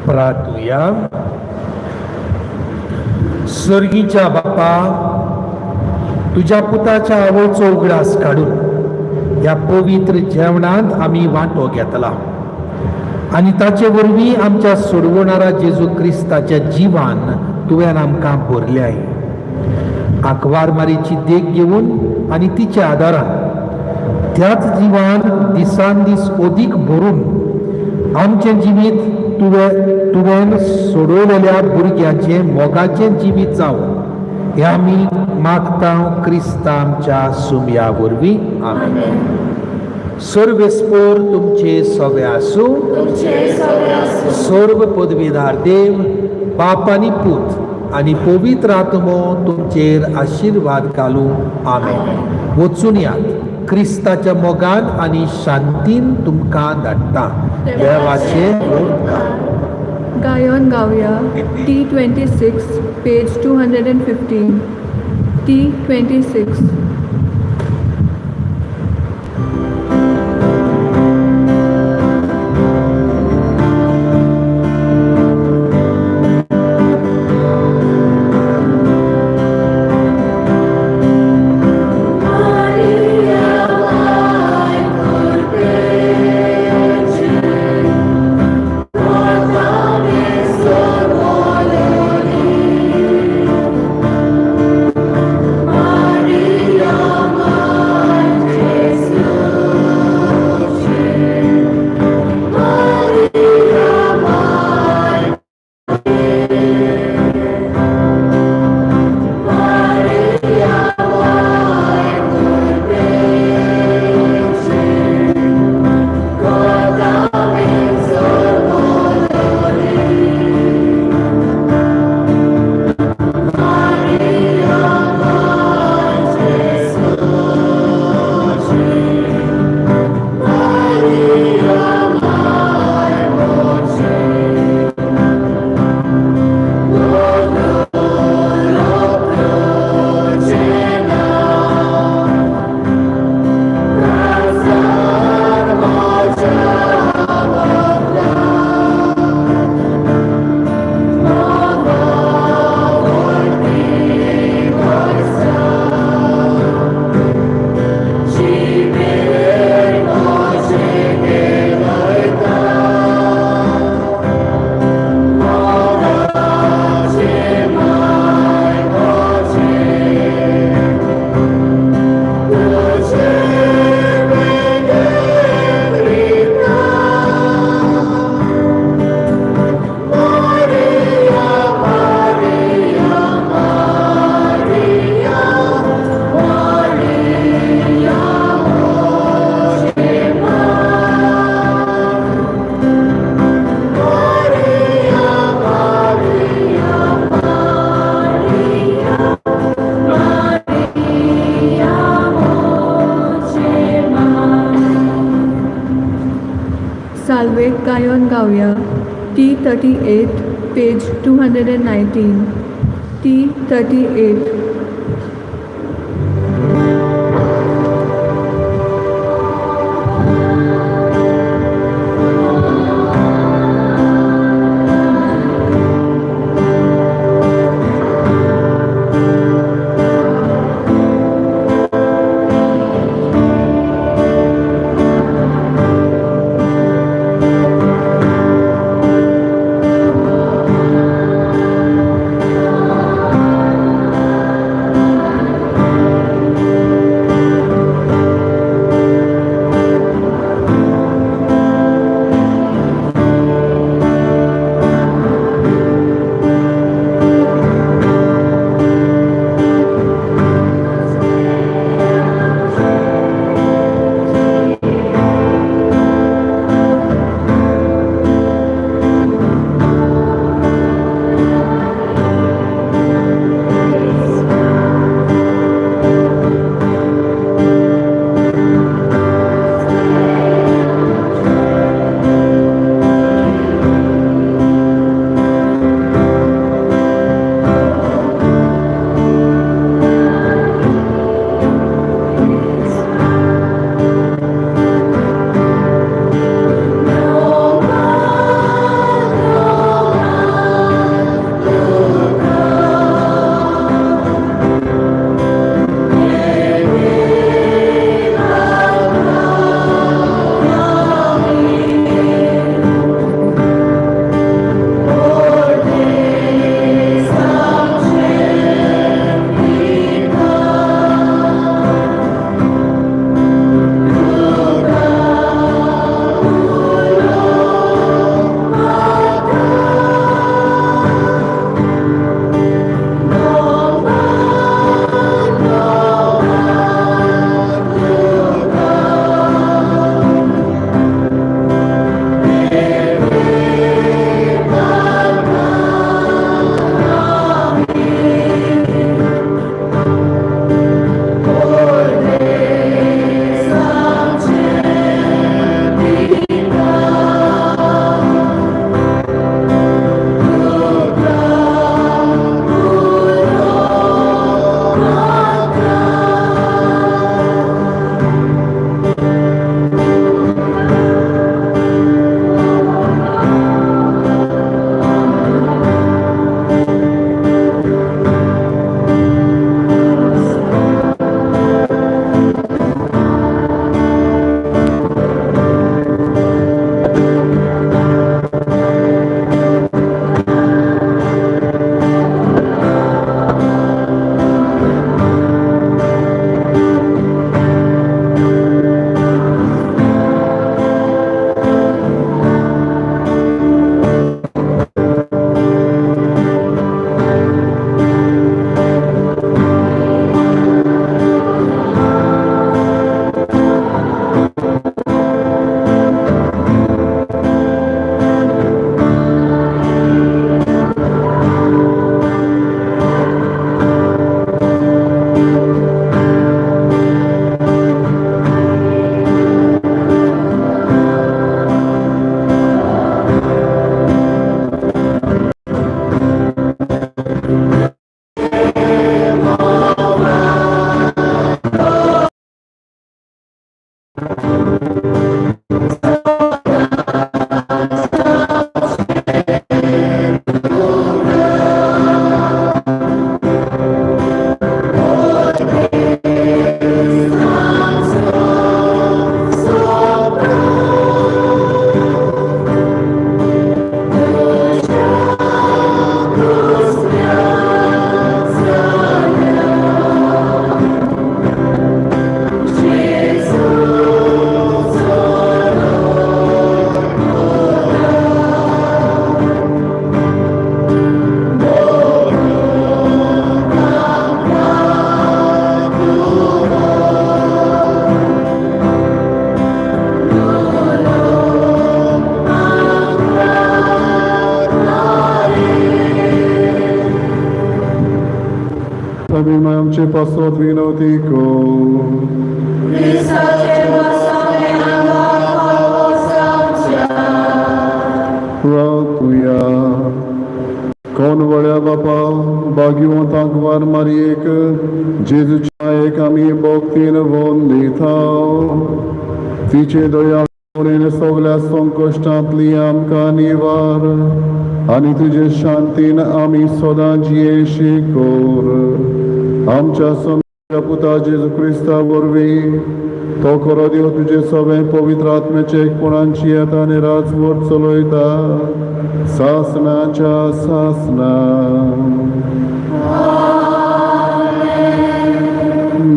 प्रार्थूया. सर्गीच्या बापा, तुझ्या पुताच्या आवडचो उगडास काढून ह्या पवित्र जेवणात आम्ही वांटो घेतला आणि ताचे वरवीं आमच्या सोडवणारा जेजू क्रिस्ताच्या जिवान तुवें आमकां भरल्याय. आंकवार मारीची देख घेवन आनी तिच्या आदारान त्याच जिवान दिसान दीस अदीक भरून आमचें जिवीत तुवें सोडवलेल्या भुरग्याचें मोगाचें जिवीत जावं हे आमी मागता क्रिस्ता आमच्या सुमया वरवीं. आमेन. सर्वेस्पोर तुमचे सवे आसूं. सर्व पदवीदार देव, बाप आनी पूत आनी पवित्र आत्मो तुमचेर आशिर्वाद घालूं. आमेन. वचून यात. क्रिस्ताच्या मोगान आनी शांतीन तुमकां धाडटा. देवाचे गायन गावया. T26 page 215. T26. साल्वेक गायन गावया. T38 page 219. T38. Sabimy Cię posłodwinął Tyku. Ratuja. Konवळ्या बापा भाग्यवंतांक वार मारयेक जेजूच्या एक आमी भक्तीन वंदिताव तिचे दयाळपणेन सगळ्या संकश्टांतली आमकां निवार आनी तुजे शांतीन आमी सदां जियेशी कोर आमच्या समोरच्या पुता जेजू क्रिस्ता वरवीं तो खरो देव तुजे सगळें पवित्र आत्म्याचे एकपणांची येता आनी राजवट चलयता सासनाच्या सासना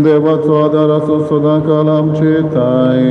देवाचो आदार आसूं सदां काल आमचे ताय